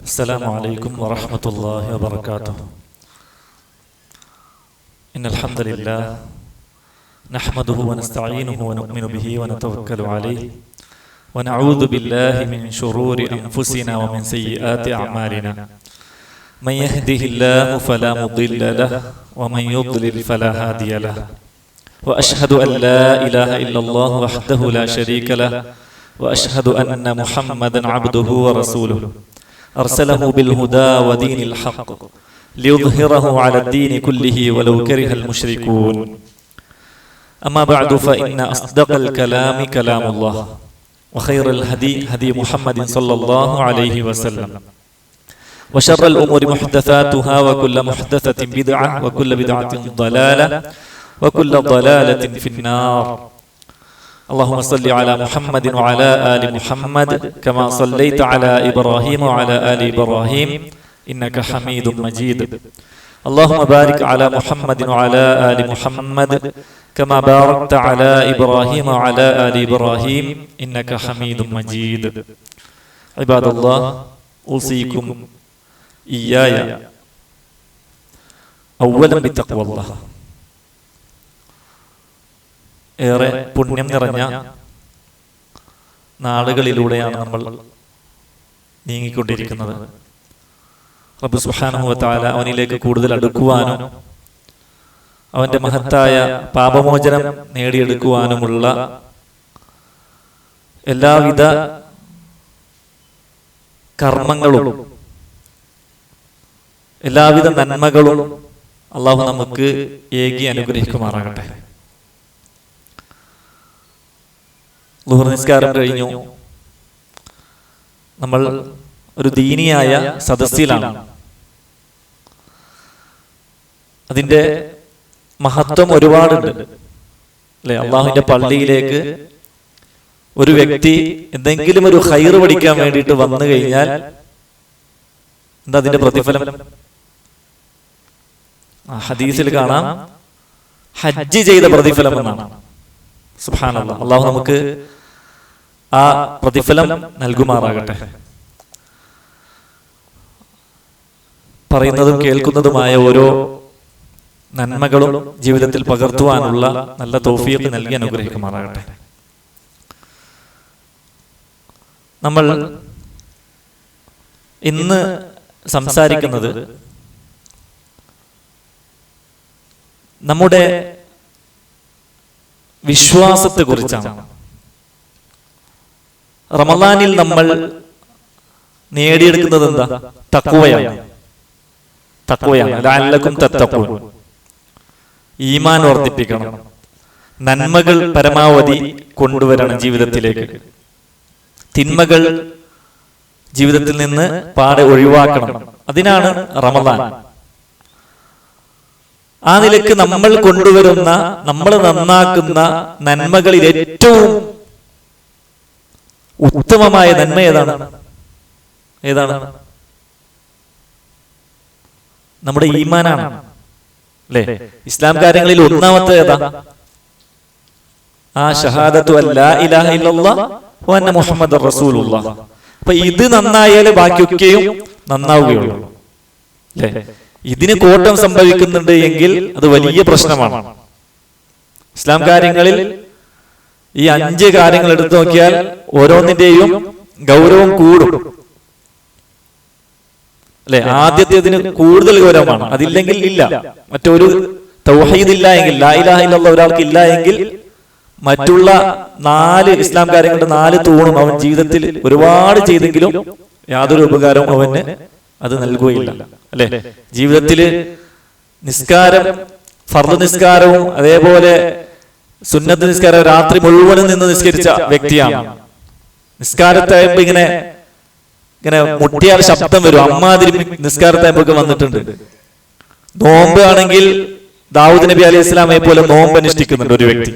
السلام عليكم ورحمة الله وبركاته. إن الحمد لله نحمده ونستعينه ونؤمن به ونتوكل عليه ونعوذ بالله من شرور أنفسنا ومن سيئات أعمالنا. من يهده الله فلا مضل له ومن يضلل فلا هادي له. وأشهد أن لا إله إلا الله وحده لا شريك له وأشهد أن محمدا عبده ورسوله أرسله بالهدى ودين الحق ليظهره على الدين كله ولو كره المشركون. أما بعد فإن أصدق الكلام كلام الله وخير الهدي هدي محمد صلى الله عليه وسلم وشر الأمور محدثاتها وكل محدثة بدعة وكل بدعة ضلالة وكل ضلالة في النار. اللهم صل على محمد وعلى آل محمد كما صليت على إبراهيم وعلى آل إبراهيم إنك حميد مجيد. اللهم بارك على محمد وعلى آل محمد كما باركت على إبراهيم وعلى آل إبراهيم إنك حميد مجيد. عباد الله، أوصيكم إياي أولا بتقوى الله. ഏറെ പുണ്യം നിറഞ്ഞ നാളുകളിലൂടെയാണ് നമ്മൾ നീങ്ങിക്കൊണ്ടിരിക്കുന്നത്. റബ്ബ് സുബ്ഹാനഹു വ തആല അവനിലേക്ക് കൂടുതൽ അടുക്കുവാനും അവന്റെ മഹത്തായ പാപമോചനം നേടിയെടുക്കുവാനുമുള്ള എല്ലാവിധ കർമ്മങ്ങളും എല്ലാവിധ നന്മകളും അള്ളാഹു നമുക്ക് ഏകി അനുഗ്രഹിക്കുമാറാകട്ടെ. ളുഹർ നിസ്കാരം കഴിഞ്ഞു. നമ്മൾ ഒരു ദീനിയായ സദസ്സിലാണ്. അതിന്റെ മഹത്വം ഒരുപാടുണ്ട് അല്ലെ. അള്ളാഹുവിന്റെ പള്ളിയിലേക്ക് ഒരു വ്യക്തി എന്തെങ്കിലും ഒരു ഖൈർ പഠിക്കാൻ വേണ്ടിയിട്ട് വന്നു കഴിഞ്ഞാൽ എന്താ അതിന്റെ പ്രതിഫലം? ഹദീസിൽ കാണാം, ഹജ്ജ് ചെയ്ത പ്രതിഫലം എന്നാണ്. സുബ്ഹാനല്ലാഹ്. അള്ളാഹു നമുക്ക് ആ പ്രതിഫലം നൽകുമാറാകട്ടെ. പറയുന്നതും കേൾക്കുന്നതുമായ ഓരോ നന്മകളും ജീവിതത്തിൽ പകർത്തുവാനുള്ള നല്ല തൗഫീഖ് നൽകി അനുഗ്രഹിക്കുമാറാകട്ടെ. നമ്മൾ ഇന്ന് സംസാരിക്കുന്നത് നമ്മുടെ വിശ്വാസത്തെ കുറിച്ചാണ്. റമളാനിൽ നമ്മൾ നേടിയെടുക്കുന്നത് എന്താ? തഖ്വയാണ്. ലഅല്ലകും തത്തഖൂൻ. ഈമാൻ വർദ്ധിപ്പിക്കണം, നന്മകൾ പരമാവധി കൊണ്ടുവരണം ജീവിതത്തിലേക്ക്, തിന്മകൾ ജീവിതത്തിൽ നിന്ന് പാടെ ഒഴിവാക്കണം. അതിനാണ് റമളാൻ. ആ നിലക്ക് നമ്മൾ കൊണ്ടുവരുന്ന, നമ്മൾ നന്നാക്കുന്ന നന്മകളിൽ ഏറ്റവും ഉത്തമമായ നന്മ ഏതാണ്? നമ്മുടെ ഈമാനാണ് അല്ലെ. ഇസ്ലാം കാര്യങ്ങളിൽ ഒന്നാമത്തെ ഏതാ? ആ ഷഹാദത്തു അല്ലാ ഇലാഹ ഇല്ലല്ലാഹ് വ അന്ന മുഹമ്മദർ റസൂലുള്ളാഹ്. അപ്പൊ ഇത് നന്നായാലേ ബാക്കിയൊക്കെയും നന്നാവുകയുള്ളൂ അല്ലെ. ഇതിന് കോട്ടം സംഭവിക്കുന്നുണ്ട് എങ്കിൽ അത് വലിയ പ്രശ്നമാണ്. ഇസ്ലാം കാര്യങ്ങളിൽ ഈ 5 കാര്യങ്ങൾ എടുത്തു നോക്കിയാൽ ഓരോന്നിന്റെയും ഗൗരവം കൂടും അല്ലെ. ആദ്യത്തേതിന് കൂടുതൽ ഗൗരവമാണ്. അതില്ലെങ്കിൽ ഇല്ല. മറ്റൊരു തൗഹീദ് ഇല്ല എങ്കിൽ, ലാ ഇലാഹ ഇല്ലല്ലാഹ് ഒരാൾക്ക് ഇല്ല എങ്കിൽ മറ്റുള്ള 4 ഇസ്ലാം കാര്യങ്ങളുടെ 4 തൂണും അവൻ ജീവിതത്തിൽ ഒരുപാട് ചെയ്തെങ്കിലും യാതൊരു ഉപകാരവും അവന് അത് നൽകുകയില്ല അല്ലെ. ജീവിതത്തില് നിസ്കാരം, ഫർദ് നിസ്കാരവും അതേപോലെ സുന്നത്ത് നിസ്കാരം രാത്രി മുഴുവനും നിന്ന് നിസ്കരിച്ച വ്യക്തിയാണ്. നിസ്കാരത്തായപ്പോ ഇങ്ങനെ മുട്ടിയാൽ ശബ്ദം വരും, അമ്മാതിരി നിസ്കാരത്തായപ്പോഴൊക്കെ വന്നിട്ടുണ്ട്. നോമ്പ് ആണെങ്കിൽ ദാവൂദ് നബി അലൈഹി ഇസ്ലാമെ പോലെ നോമ്പ് അനുഷ്ഠിക്കുന്നുണ്ട് ഒരു വ്യക്തി.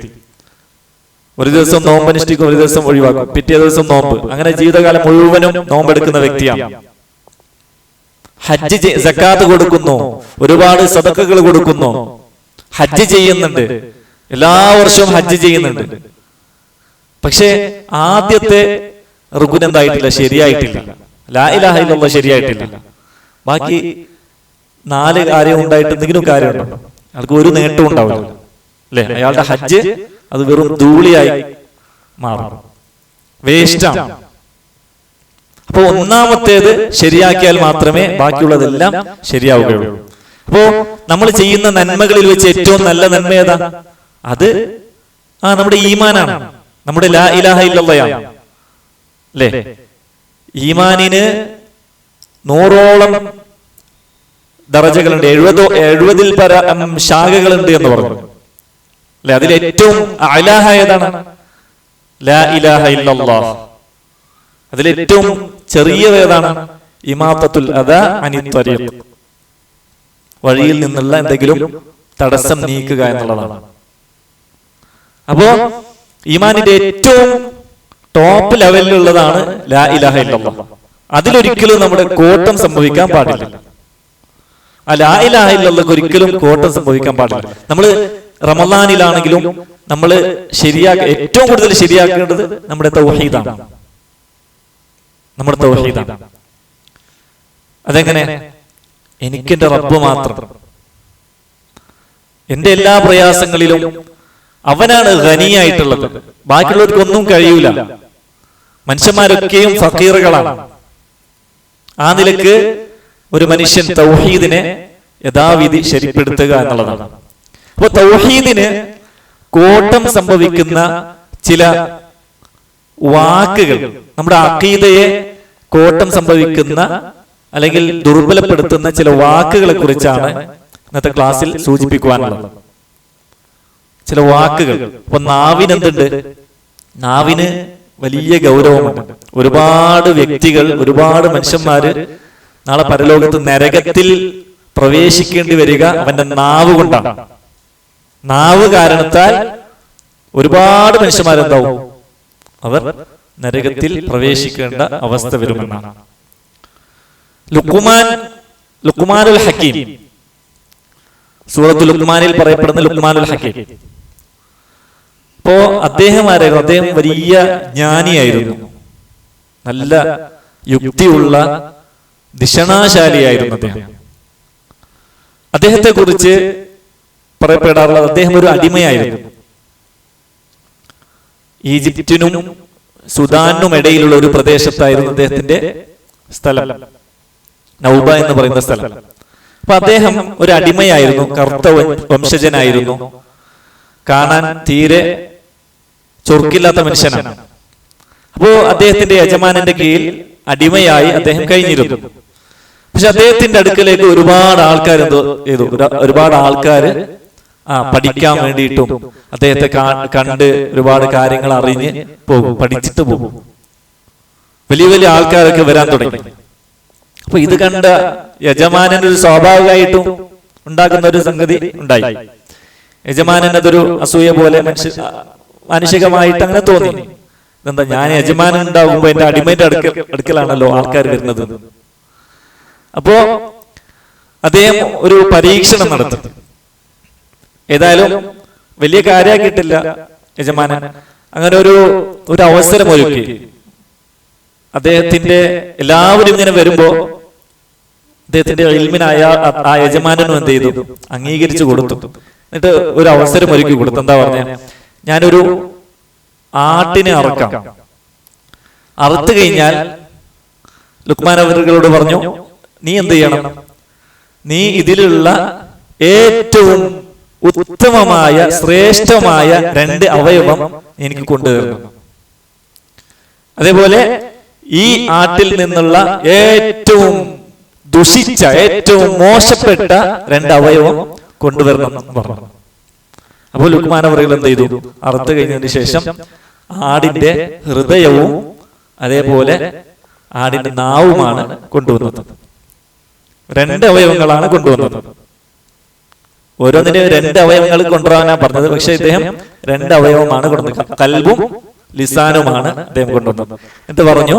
ഒരു ദിവസം നോമ്പ് അനുഷ്ഠിക്കും, ഒരു ദിവസം ഒഴിവാക്കും, പിറ്റേ ദിവസം നോമ്പ്. അങ്ങനെ ജീവിതകാലം മുഴുവനും നോമ്പെടുക്കുന്ന വ്യക്തിയാണ്. ഹജ്ജ്, സക്കാത്ത് കൊടുക്കുന്നു, ഒരുപാട് സദഖകൾ കൊടുക്കുന്നു, ഹജ്ജ് ചെയ്യുന്നുണ്ട്, എല്ലാ വർഷവും ഹജ്ജ് ചെയ്യുന്നുണ്ട്. പക്ഷെ ആദ്യത്തെ റുക്ൻ എന്തായിട്ടില്ല, ശരിയായിട്ടില്ല ലാ ഇലാഹ ഇല്ലല്ലാഹ് ശരിയായിട്ടില്ല, ബാക്കി 4 കാര്യം ഉണ്ടായിട്ട് എന്തെങ്കിലും കാര്യമുണ്ടോ? അയാൾക്ക് ഒരു നേട്ടവും ഉണ്ടാവില്ല അല്ലെ? അയാളുടെ ഹജ്ജ് അത് വെറും ധൂളിയായി മാറും, വേസ്റ്റാണ്. അപ്പൊ ഒന്നാമത്തേത് ശരിയാക്കിയാൽ മാത്രമേ ബാക്കിയുള്ളതെല്ലാം ശരിയാവുകയുള്ളൂ. അപ്പോ നമ്മൾ ചെയ്യുന്ന നന്മകളിൽ വെച്ച് ഏറ്റവും നല്ല നന്മ ഏതാ? അത് നമ്മുടെ ഈമാനാണ്, നമ്മുടെ ലാ ഇലാഹ ഇല്ലല്ലാഹ് അല്ലേ? ഈമാനിന് 100ഓളം ദറജകളുണ്ട്, 70 പരം ശാഖകളുണ്ട് എന്ന് പറഞ്ഞു അല്ലെ? അതിൽ ഏറ്റവും അലാഹ ഏതാണ്? ലാ ഇലാഹ ഇല്ലല്ലാഹ്. അതിലേറ്റവും ചെറിയ ഏതാണ്? ഇമാത്തത്തുൽ അദാ അനി ത്വരീഖ്, വഴിയിൽ നിന്നുള്ള എന്തെങ്കിലും തടസ്സം നീക്കുക എന്നുള്ളതാണ്. അപ്പോ ഈമാനിന്റെ ഏറ്റവും ടോപ്പ് ലെവലിലുള്ളതാണ് ലാ ഇലാഹ ഇല്ലല്ലാഹ്. അതിലൊരിക്കലും നമ്മുടെ കോട്ടം സംഭവിക്കാൻ പാടില്ല. ആ ലാ ഇലാഹ ഇല്ലല്ലാഹ് ഒരിക്കലും കോട്ടം സംഭവിക്കാൻ പാടില്ല. നമ്മള് റമളാനിലാണെങ്കിലും നമ്മൾ ഏറ്റവും കൂടുതൽ ശരിയാക്കേണ്ടത് നമ്മുടെ തൗഹീദാണ്, നമ്മുടെ തൗഹീദാണ്. അതെങ്ങനെ? എനിക്കെന്റെ റബ്ബ് മാത്രം, എന്റെ എല്ലാ പ്രയാസങ്ങളിലും അവനാണ് ഖനിയായിട്ടുള്ളത്, ബാക്കിയുള്ളവർക്കൊന്നും കഴിയൂല. മനുഷ്യന്മാരൊക്കെയും ഫക്കീറുകളാണ്. ആ നിലക്ക് ഒരു മനുഷ്യൻ തൗഹീദിനെ യഥാവിധി ശരിപ്പെടുത്തുക എന്നുള്ളതാണ്. അപ്പൊ തൗഹീദിന് കോട്ടം സംഭവിക്കുന്ന ചില വാക്കുകൾ, നമ്മുടെ അഖീദയെ കോട്ടം സംഭവിക്കുന്ന അല്ലെങ്കിൽ ദുർബലപ്പെടുത്തുന്ന ചില വാക്കുകളെ കുറിച്ചാണ് ഇന്നത്തെ ക്ലാസ്സിൽ സൂചിപ്പിക്കുവാനുള്ളത്. ചില വാക്കുകൾ. അപ്പൊ നാവിന് എന്തുണ്ട്? നാവിന് വലിയ ഗൗരവമുണ്ട്. ഒരുപാട് വ്യക്തികൾ, ഒരുപാട് മനുഷ്യന്മാര് നാളെ പരലോകത്ത് നരകത്തിൽ പ്രവേശിക്കേണ്ടി വരിക അവന്റെ നാവ് കൊണ്ടാണ്. നാവ് കാരണത്താൽ ഒരുപാട് മനുഷ്യന്മാരെന്താവും? അവർ നരകത്തിൽ പ്രവേശിക്കേണ്ട അവസ്ഥ വരുമെന്നാണ്. ലുഖ്മാനുൽ ഹക്കീം, സൂറത്തുൽ ലുഖ്മാനിൽ പറയപ്പെടുന്ന ലുഖ്മാനുൽ ഹക്കീം. അപ്പോ അദ്ദേഹം ആരായിരുന്നു? അദ്ദേഹം വലിയ ജ്ഞാനിയായിരുന്നു, നല്ല യുക്തിയുള്ള ദിഷണാശാലിയായിരുന്നു അദ്ദേഹം. അദ്ദേഹത്തെ കുറിച്ച് പറയപ്പെടാറുള്ളത് അദ്ദേഹം ഒരു അടിമയായിരുന്നു. ഈജിപ്തിനും സുദാനും ഇടയിലുള്ള ഒരു പ്രദേശത്തായിരുന്നു അദ്ദേഹത്തിന്റെ സ്ഥലം, നൗബ എന്ന് പറയുന്ന സ്ഥലം. അപ്പൊ അദ്ദേഹം ഒരു അടിമയായിരുന്നു, കറുത്ത വംശജനായിരുന്നു, കാണാൻ തീരെ ചൊറുക്കില്ലാത്ത മനുഷ്യനാണ്. അപ്പോ അദ്ദേഹത്തിന്റെ യജമാനന്റെ കീഴിൽ അടിമയായി അദ്ദേഹം കഴിഞ്ഞിരുന്നു. പക്ഷെ അദ്ദേഹത്തിന്റെ അടുക്കലേക്ക് ഒരുപാട് ആൾക്കാർ ഒരുപാട് ആൾക്കാര് പഠിക്കാൻ വേണ്ടിയിട്ടും അദ്ദേഹത്തെ കണ്ട് ഒരുപാട് കാര്യങ്ങൾ അറിഞ്ഞ് പോകും, പഠിച്ചിട്ട് പോകും. വലിയ വലിയ ആൾക്കാരൊക്കെ വരാൻ തുടങ്ങി. അപ്പൊ ഇത് കണ്ട യജമാനൻ ഒരു സ്വാഭാവികമായിട്ടും ഉണ്ടാകുന്ന ഒരു സംഗതി ഉണ്ടായി. യജമാനൻ അതൊരു അസൂയ പോലെ മാനുഷികമായിട്ട് അങ്ങനെ തോന്നി. എന്താ, ഞാൻ യജമാനൻ ഉണ്ടാകുമ്പോ എന്റെ അടിമയുടെ അടുക്കലാണല്ലോ ആൾക്കാർ വരുന്നത്. അപ്പോ അദ്ദേഹം ഒരു പരീക്ഷണം നടത്തി. ഏതായാലും വലിയ കാര്യമാക്കിയിട്ടില്ല യജമാനൻ. അങ്ങനെ ഒരു അവസരം ഒരുക്കി. അദ്ദേഹത്തിന്റെ എല്ലാവരും ഇങ്ങനെ വരുമ്പോ അദ്ദേഹത്തിന്റെ ഇൽമിനായ ആ യജമാനനും എന്ത് ചെയ്തു? അംഗീകരിച്ചു കൊടുത്തു. എന്നിട്ട് ഒരു അവസരം ഒരുക്കി കൊടുത്തു. എന്താ പറഞ്ഞ, ഞാനൊരു ആട്ടിനെ അറക്കാം. അറുത്തു കഴിഞ്ഞാൽ ലുക്മാൻ അവറുകളോട് പറഞ്ഞു, നീ എന്ത് ചെയ്യണം? നീ ഇതിലുള്ള ഏറ്റവും ഉത്തമമായ ശ്രേഷ്ഠമായ 2 അവയവം എനിക്ക് കൊണ്ടുവരണം. അതേപോലെ ഈ ആട്ടിൽ നിന്നുള്ള ഏറ്റവും ദുഷിച്ച, ഏറ്റവും മോശപ്പെട്ട 2 അവയവം കൊണ്ടുവരണം എന്ന് പറഞ്ഞു. അപ്പോൾ ലുക്മാൻ അവറുകൾ എന്ത് ചെയ്തു? അറുത്തു കഴിഞ്ഞതിന് ശേഷം ആടിന്റെ ഹൃദയവും അതേപോലെ ആടിന്റെ നാവുമാണ് കൊണ്ടുവന്നത്. 2 അവയവങ്ങളാണ് കൊണ്ടുവന്നത്. ഓരോന്നിനും 2 അവയവങ്ങൾ കൊണ്ടുവരാനാ പറഞ്ഞത്. പക്ഷെ ഇദ്ദേഹം 2 അവയവമാണ് കൊണ്ടുവന്നത്. കൽബും ലിസാനുമാണ് അദ്ദേഹം കൊണ്ടുവന്നത്. എന്നിട്ട് പറഞ്ഞു,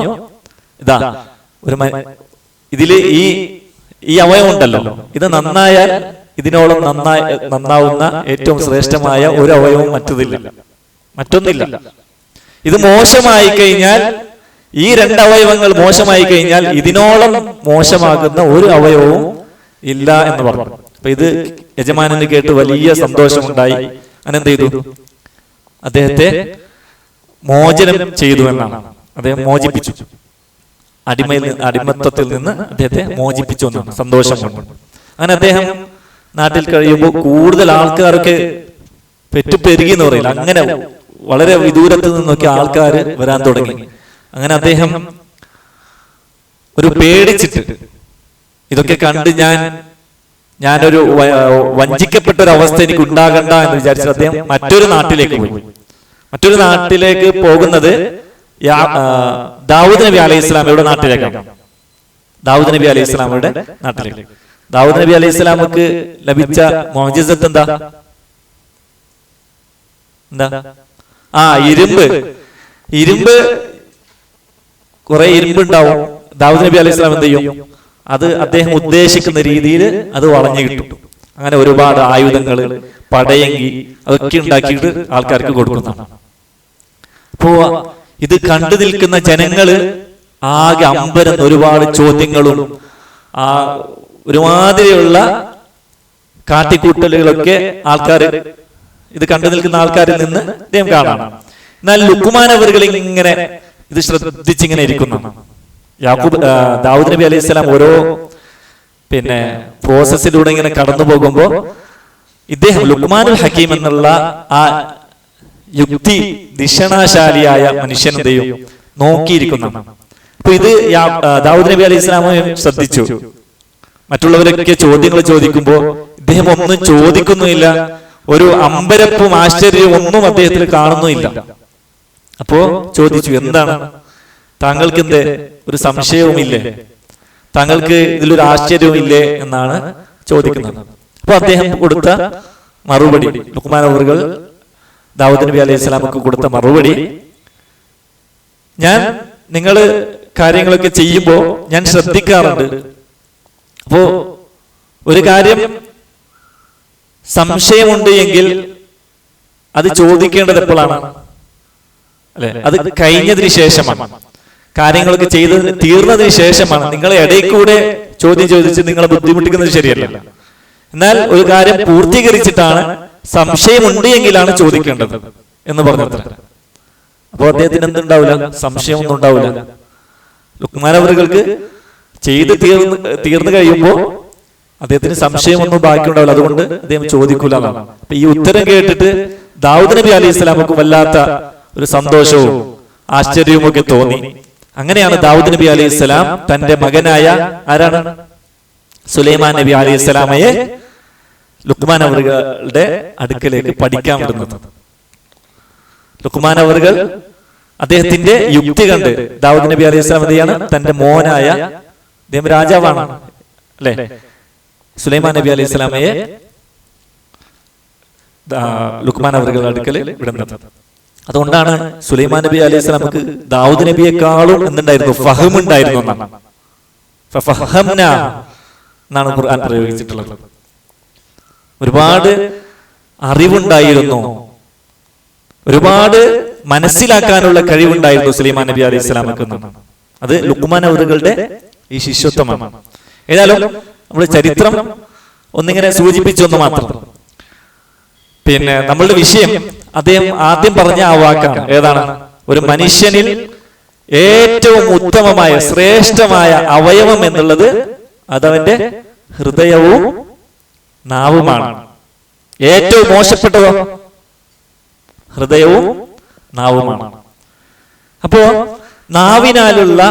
ഇതാ ഇതില് ഈ അവയവം ഉണ്ടല്ലോ, ഇത് നന്നായാൽ ഇതിനോളം നന്നാവുന്ന ഏറ്റവും ശ്രേഷ്ഠമായ ഒരു അവയവം മറ്റൊന്നില്ല. ഇത് മോശമായി കഴിഞ്ഞാൽ ഈ 2 അവയവങ്ങൾ മോശമായി കഴിഞ്ഞാൽ ഇതിനോളം മോശമാകുന്ന ഒരു അവയവവും ഇല്ല എന്ന് പറഞ്ഞു. അപ്പൊ ഇത് യജമാനന് കേട്ട് വലിയ സന്തോഷമുണ്ടായി. അങ്ങനെ എന്ത് ചെയ്തു? അദ്ദേഹത്തെ മോചനം ചെയ്തു എന്നാണ്. അദ്ദേഹം മോചിപ്പിച്ചു, അടിമത്തത്തിൽ നിന്ന് അദ്ദേഹത്തെ മോചിപ്പിച്ചു എന്നാണ്, സന്തോഷം കൊണ്ട്. അങ്ങനെ അദ്ദേഹം നാട്ടിൽ കഴിയുമ്പോൾ കൂടുതൽ ആൾക്കാരൊക്കെ പെറ്റുപെരുകി എന്ന് പറയില്ല, അങ്ങനെ വളരെ വിദൂരത്ത് നിന്നൊക്കെ ആൾക്കാർ വരാൻ തുടങ്ങി. അങ്ങനെ അദ്ദേഹം ഒരു പേടിച്ചിട്ട് ഇതൊക്കെ കണ്ട് ഞാനൊരു വഞ്ചിക്കപ്പെട്ട ഒരു അവസ്ഥ എനിക്ക് ഉണ്ടാകണ്ട എന്ന് വിചാരിച്ചു അദ്ദേഹം മറ്റൊരു നാട്ടിലേക്ക് പോയി. മറ്റൊരു നാട്ടിലേക്ക് പോകുന്നത് ദാവൂദ് നബി അലൈഹി ഇസ്ലാമയുടെ നാട്ടിലേക്കാണ്. ദാവൂദ് നബി അലൈഹി ഇസ്ലാമയുടെ നാട്ടിലേക്ക്. ദാവൂദ് നബി അലൈഹി ഇസ്ലാമക്ക് ലഭിച്ച മുഅ്ജിസത്ത് എന്താ? ഇരുമ്പ് കുറെ ഇരുമ്പുണ്ടാവും. ദാവൂദ് നബി അലൈഹി ഇസ്ലാം എന്ത് ചെയ്യും? അത് അദ്ദേഹം ഉദ്ദേശിക്കുന്ന രീതിയിൽ അത് വളഞ്ഞു കിട്ടും. അങ്ങനെ ഒരുപാട് ആയുധങ്ങൾ, പടയങ്കി അതൊക്കെ ഉണ്ടാക്കിയിട്ട് ആൾക്കാർക്ക് കൊടുക്കുന്നതാണ്. അപ്പോ ഇത് കണ്ടു നിൽക്കുന്ന ജനങ്ങള് ആകെ അമ്പരന്ന് ഒരുപാട് ചോദ്യങ്ങളും ഒരുമാതിരിയുള്ള കാട്ടിക്കൂട്ടലുകളൊക്കെ ഇത് കണ്ടു നിൽക്കുന്ന ആൾക്കാരിൽ നിന്ന് അദ്ദേഹം കാണാം. എന്നാൽ ലുക്മാൻ അവറുകൾ ഇങ്ങനെ ഇത് ശ്രദ്ധിച്ചിങ്ങനെ ഇരിക്കുന്നു. ദാവൂദ് നബി അലൈഹി സ്വലാം ഓരോ പ്രോസസ്സിലൂടെ ഇങ്ങനെ കടന്നു പോകുമ്പോ ഇദ്ദേഹം ലുക്മാനുൽ ഹക്കീം എന്നുള്ള ആ യുക്തി ദിഷണാശാലിയായ മനുഷ്യനെയും നോക്കിയിരിക്കുന്നു. അപ്പൊ ഇത് ദാവൂദ് നബി അലൈഹി സ്വലാമും ശ്രദ്ധിച്ചു. മറ്റുള്ളവരൊക്കെ ചോദ്യങ്ങൾ ചോദിക്കുമ്പോ ഇദ്ദേഹം ഒന്നും ചോദിക്കുന്നുമില്ല, ഒരു അമ്പരപ്പും ആശ്ചര്യവും ഒന്നും അദ്ദേഹത്തിൽ കാണുന്നുമില്ല. അപ്പോ ചോദിച്ചു, എന്താണ് താങ്കൾക്ക് എന്തേ ഒരു സംശയവുമില്ലേ, താങ്കൾക്ക് ഇതിലൊരു ആശ്ചര്യവും ഇല്ലേ എന്നാണ് ചോദിക്കുന്നത്. അപ്പൊ അദ്ദേഹം കൊടുത്ത മറുപടി, ലുക്മാൻ അവറുകൾ ദാവൂദ് നബി അലൈഹി സ്വലാമക്ക് കൊടുത്ത മറുപടി, നിങ്ങള് കാര്യങ്ങളൊക്കെ ചെയ്യുമ്പോ ഞാൻ ശ്രദ്ധിക്കാറുണ്ട്. അപ്പോ ഒരു കാര്യം സംശയമുണ്ട് എങ്കിൽ അത് ചോദിക്കേണ്ടത് എപ്പോഴാണ്? അല്ലെ, അത് കഴിഞ്ഞതിന് ശേഷമാണ്, കാര്യങ്ങളൊക്കെ ചെയ്ത് തീർന്നതിന് ശേഷമാണ്. നിങ്ങളെ ഇടയിൽ കൂടെ ചോദ്യം ചോദിച്ച് നിങ്ങളെ ബുദ്ധിമുട്ടിക്കുന്നത് ശരിയല്ല. എന്നാൽ ഒരു കാര്യം പൂർത്തീകരിച്ചിട്ടാണ് സംശയമുണ്ട് എങ്കിലാണ് ചോദിക്കേണ്ടത് എന്ന് പറഞ്ഞത്ര. അപ്പൊ അദ്ദേഹത്തിന് എന്തുണ്ടാവില്ല? സംശയമൊന്നും ഉണ്ടാവില്ല. ലുക്മാൻ അവറുകൾക്ക് ചെയ്ത് തീർന്നു കഴിയുമ്പോ അദ്ദേഹത്തിന് സംശയമൊന്നും ബാക്കിയുണ്ടാവില്ല. അതുകൊണ്ട് അദ്ദേഹം ചോദിക്കൂല എന്നാണ്. അപ്പൊ ഈ ഉത്തരം കേട്ടിട്ട് ദാവൂദ് നബി അലൈഹി സ്വലാമക്ക് വല്ലാത്ത ഒരു സന്തോഷവും ആശ്ചര്യവും ഒക്കെ തോന്നി. അങ്ങനെയാണ് ദാവൂദ് നബി അലൈഹി സ്വലാം തന്റെ മകനായ ആരാണ്? സുലൈമാൻ നബി അലൈഹി സ്വലാമയെ ലുക്മാൻ അവറുകളുടെ അടുക്കലേക്ക് പഠിക്കാൻ വിടുന്നത്. ലുക്മാൻ അവറുകൾ അദ്ദേഹത്തിന്റെ യുക്തി കണ്ട് ദാവൂദ് നബി അലൈഹി സ്വലാം എന്തെയാണ്? തന്റെ മോനായ, അദ്ദേഹം രാജാവാണ് അല്ലെ, സുലൈമാൻ നബി അലൈഹി സ്വലാമയെ ലുക്മാൻ അവറുകളുടെ അടുക്കൽ വിടുന്നത്. അതുകൊണ്ടാണ് സുലൈമാൻ നബി അലൈഹി സ്വലാമക്ക് ദാവൂദ് നബിയെക്കാളും എന്തുണ്ടായിരുന്നു? ഫഹം ഉണ്ടായിരുന്നു എന്നാണ്. എന്നാണ് ഖുർആൻ പ്രയോഗിച്ചിട്ടുള്ളത്. ഒരുപാട് അറിവുണ്ടായിരുന്നു, ഒരുപാട് മനസ്സിലാക്കാനുള്ള കഴിവുണ്ടായിരുന്നു സുലൈമാൻ നബി അലൈഹി സ്വലാമക്ക് എന്നാണ്. അത് ലുക്മാൻ അവറുകളുടെ ഈ ശിഷ്യത്വമാണ്. ഏതായാലും നമ്മൾ ചരിത്രം ഒന്നിങ്ങനെ സൂചിപ്പിച്ചൊന്ന് മാത്രം. നമ്മളുടെ വിഷയം അദ്ദേഹം ആദ്യം പറഞ്ഞ ആ വാക്കാണ്. ഏതാണ്? ഒരു മനുഷ്യനിൽ ഏറ്റവും ഉത്തമമായ ശ്രേഷ്ഠമായ അവയവം എന്നുള്ളത് അതവന്റെ ഹൃദയവും നാവുമാണ്. ഏറ്റവും മോശപ്പെട്ടതോ ഹൃദയവും നാവുമാണ്. അപ്പോ നാവിനാലുള്ള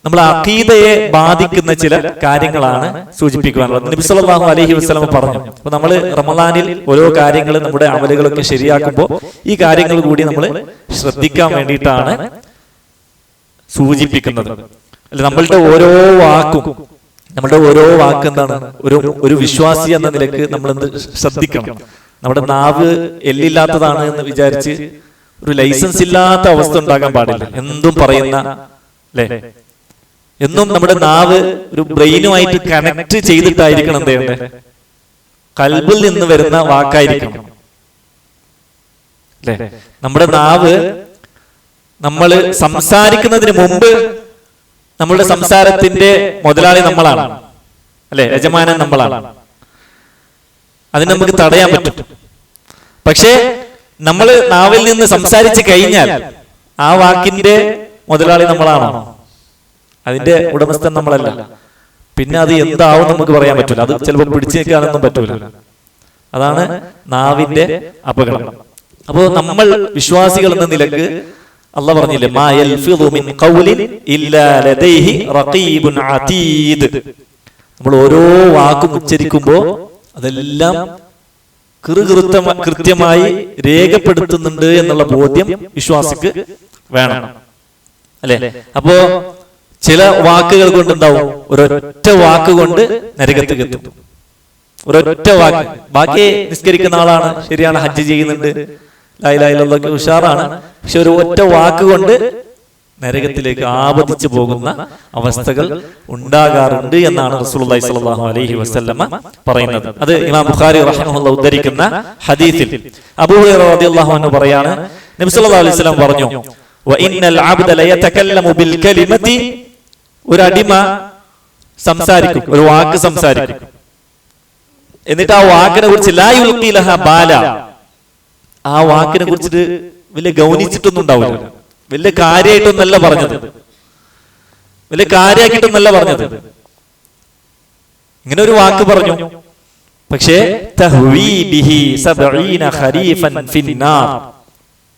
നമ്മളെ അഖീദയെ ബാധിക്കുന്ന ചില കാര്യങ്ങളാണ് സൂചിപ്പിക്കുവാനുള്ളത്. നബി സല്ലല്ലാഹു അലൈഹി വസല്ലം പറഞ്ഞു. അപ്പൊ നമ്മൾ റമളാനിൽ ഓരോ കാര്യങ്ങൾ നമ്മുടെ അമലുകളൊക്കെ ശരിയാക്കുമ്പോൾ ഈ കാര്യങ്ങൾ കൂടി നമ്മൾ ശ്രദ്ധിക്കാൻ വേണ്ടിയിട്ടാണ് സൂചിപ്പിക്കുന്നത്. അല്ല, നമ്മളുടെ ഓരോ വാക്കും എന്താണ്? ഒരു വിശ്വാസി എന്ന നിലക്ക് നമ്മൾ എന്ത് ശ്രദ്ധിക്കണം? നമ്മുടെ നാവ് എല്ലില്ലാത്തതാണ് എന്ന് വിചാരിച്ച് ഒരു ലൈസൻസ് ഇല്ലാത്ത അവസ്ഥ ഉണ്ടാകാൻ പാടില്ല. എന്തും പറയുന്ന അല്ലെ, എന്നും നമ്മുടെ നാവ് ഒരു ബ്രെയിനുമായിട്ട് കണക്ട് ചെയ്തിട്ടായിരിക്കണം എന്ത് ചെയ്യണ്ടേ? കൽബിൽ നിന്ന് വരുന്ന വാക്കായിരിക്കണം അല്ലെ. നമ്മുടെ നാവ് നമ്മൾ സംസാരിക്കുന്നതിന് മുമ്പ് നമ്മളുടെ സംസാരത്തിന്റെ മുതലാളി നമ്മളാണ്, അല്ലെ? യജമാനൻ നമ്മളാണ്. അതിന് നമുക്ക് തടയാൻ പറ്റും. പക്ഷേ നമ്മൾ നാവിൽ നിന്ന് സംസാരിച്ചു കഴിഞ്ഞാൽ ആ വാക്കിന്റെ മുതലാളി നമ്മളാണോ? അതിന്റെ ഉടമസ്ഥൻ നമ്മളല്ല. പിന്നെ അത് എന്താവും നമുക്ക് പറയാൻ പറ്റില്ല. അത് ചിലപ്പോൾ പിടിച്ചു നിൽക്കാനൊന്നും പറ്റൂല. അതാണ് നാവിന്റെ അപകടം. അപ്പോ നമ്മൾ വിശ്വാസികൾ എന്ന നിലക്ക് അല്ലാഹ് പറഞ്ഞില്ലേ, മാ യൽഫിദു മിൻ ഖൗലിൻ ഇല്ലാ ലദൈഹി റഖീബുൻ അതീദ്. നമ്മൾ ഓരോ വാക്കും ഉച്ചരിക്കുമ്പോൾ അതെല്ലാം കൃത്യമായി രേഖപ്പെടുത്തുന്നുണ്ട് എന്നുള്ള ബോധ്യം വിശ്വാസിക്ക് വേണം, അല്ലെ? അപ്പോ ചില വാക്കുകൾ കൊണ്ടുണ്ടാവും, ഒരൊറ്റ വാക്ക് കൊണ്ട് നരകത്തിൽ എത്തും. ഒരൊറ്റ വാക്ക്. ബാക്കി നിസ്കരിക്കുന്ന ആളാണ്, ശരിയാണ്, ഹജ്ജ് ചെയ്യുന്നുണ്ട്, ലാ ഇലാഹ ഇല്ലല്ലാഹ് ഉഷാറാണ്. പക്ഷെ ഒരു ഒറ്റ വാക്ക് കൊണ്ട് നരകത്തിലേക്ക് ആപതിച്ചു പോകുന്ന അവസ്ഥകൾ ഉണ്ടാകാറുണ്ട് എന്നാണ് റസൂലുള്ളാഹി സ്വല്ലല്ലാഹു അലൈഹി വസല്ലമ പറയുന്നത്. അത് ഇമാം ബുഖാരി റഹിമഹുല്ലാഹ് ഉദ്ധരിക്കുന്ന ഹദീസിൽ അബൂ ഹുറൈറ റളിയല്ലാഹു അൻഹു പറയാണ്, നബി സല്ലല്ലാഹു അലൈഹി വസല്ലം പറഞ്ഞു, വ ഇന്നൽ അബ്ദ ലയതകല്ലമു ബിൽ കലിമതി, ഒരു അടിമ സംസാരിക്കും, ഒരു വാക്ക് സംസാരിക്കും, എന്നിട്ട് ആ വാക്കിനെ കുറിച്ച് ലാ യുൽഖി ലഹാ ബാല, ആ വാക്കിനെ കുറിച്ചിട്ട് വലിയ ഗൗനിച്ചിട്ടൊന്നും ഉണ്ടാവില്ല, വലിയ കാര്യമായിട്ടൊന്നല്ല പറഞ്ഞത്, വലിയ കാര്യമാക്കിയിട്ടൊന്നല്ല പറഞ്ഞത്. ഇങ്ങനെ ഒരു വാക്ക് പറഞ്ഞു, പക്ഷേ തഹ്വീ ബിഹി സബഈന ഖരീഫൻ ഫിന്നാർ,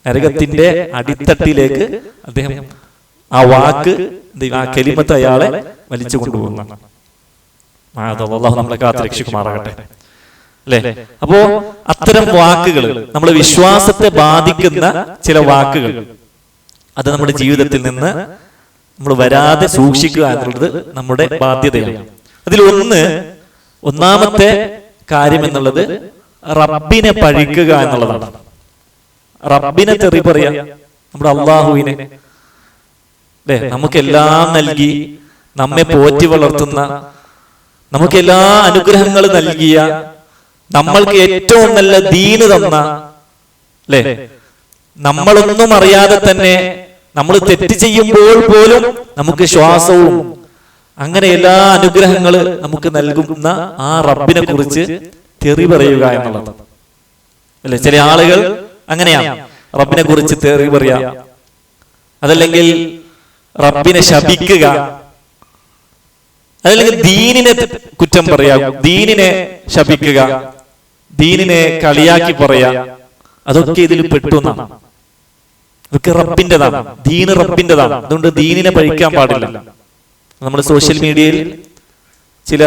നരകത്തിന്റെ അടിത്തട്ടിലേക്ക് അദ്ദേഹം ആ വാക്ക്, ആ കലിമത്ത് അയാളെ വലിച്ചു കൊണ്ടുപോകുന്നതാണ്. അല്ലാഹു നമ്മളെ കാത്തുരക്ഷിക്കുമാറാകട്ടെ, അല്ലെ? അപ്പോ അത്തരം വാക്കുകൾ, നമ്മുടെ വിശ്വാസത്തെ ബാധിക്കുന്ന ചില വാക്കുകൾ, അത് നമ്മുടെ ജീവിതത്തിൽ നിന്ന് നമ്മൾ വരാതെ സൂക്ഷിക്കുക എന്നുള്ളത് നമ്മുടെ ബാധ്യതയാണ്. അതിൽ ഒന്നാമത്തെ കാര്യം എന്നുള്ളത് റബ്ബിനെ പഴിക്കുക എന്നുള്ളതാണ്. റബ്ബിനെ തെറി പറയാ, നമ്മുടെ അള്ളാഹുവിനെ, അല്ലെ? നമുക്കെല്ലാം നൽകി നമ്മെ പോറ്റി വളർത്തുന്ന, നമുക്ക് എല്ലാ അനുഗ്രഹങ്ങളും നൽകിയ, നമ്മൾക്ക് ഏറ്റവും നല്ല ദീന് തന്ന, അല്ലെ? നമ്മളൊന്നും അറിയാതെ തന്നെ നമ്മൾ തെറ്റ് ചെയ്യുമ്പോൾ പോലും നമുക്ക് ശ്വാസവും അങ്ങനെ എല്ലാ അനുഗ്രഹങ്ങളും നമുക്ക് നൽകുന്ന ആ റബ്ബിനെ കുറിച്ച് തെറി പറയുക എന്നുള്ളത്, അല്ലെ? ചില ആളുകൾ അങ്ങനെയാണ്, റബ്ബിനെ കുറിച്ച് തെറി പറയാ, അതല്ലെങ്കിൽ റബ്ബിനെ ശപിക്കുക, അതല്ലെങ്കിൽ ദീനിനെ കുറ്റം പറയാ, ദീനിനെ ശപിക്കുക, ദീനിനെ കളിയാക്കി പറയാ, അതൊക്കെ ഇതിൽ പെട്ടുന്നാണ്. ഇതൊക്കെ റബ്ബിൻ്റെതാണ്, ദീന് റബ്ബിൻ്റെതാണ്. അതുകൊണ്ട് ദീനിനെ പഴിക്കാൻ പാടില്ല. നമ്മുടെ സോഷ്യൽ മീഡിയയിൽ ചില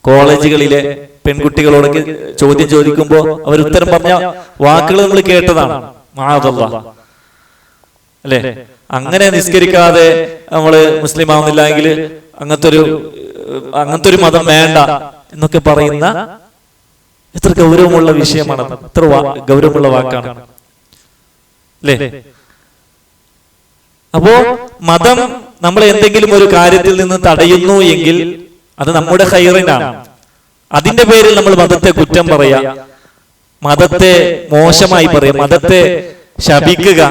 കോളേജുകളിലെ പെൺകുട്ടികളോടൊക്കെ ചോദ്യം ചോദിക്കുമ്പോൾ അവർ ഉത്തരം പറഞ്ഞ വാക്കുകൾ നമ്മൾ കേട്ടതാണ്. മഅദല്ലാഹ്, അല്ലെ? അങ്ങനെ നിസ്കരിക്കാതെ നമ്മള് മുസ്ലിം ആവുന്നില്ല എങ്കിൽ അങ്ങനത്തെ ഒരു മതം വേണ്ട എന്നൊക്കെ പറയുന്ന എത്ര ഗൗരവമുള്ള വിഷയമാണ്, എത്ര ഗൗരവമുള്ള വാക്കാണ്, അല്ലേ? അപ്പോ മതം നമ്മൾ എന്തെങ്കിലും ഒരു കാര്യത്തിൽ നിന്ന് തടയുന്നു എങ്കിൽ അത് നമ്മുടെ ഖൈറിനാണ്. അതിന്റെ പേരിൽ നമ്മൾ മതത്തെ കുറ്റം പറയാ, മതത്തെ മോശമായി പറയാ, മതത്തെ ശപിക്കുക,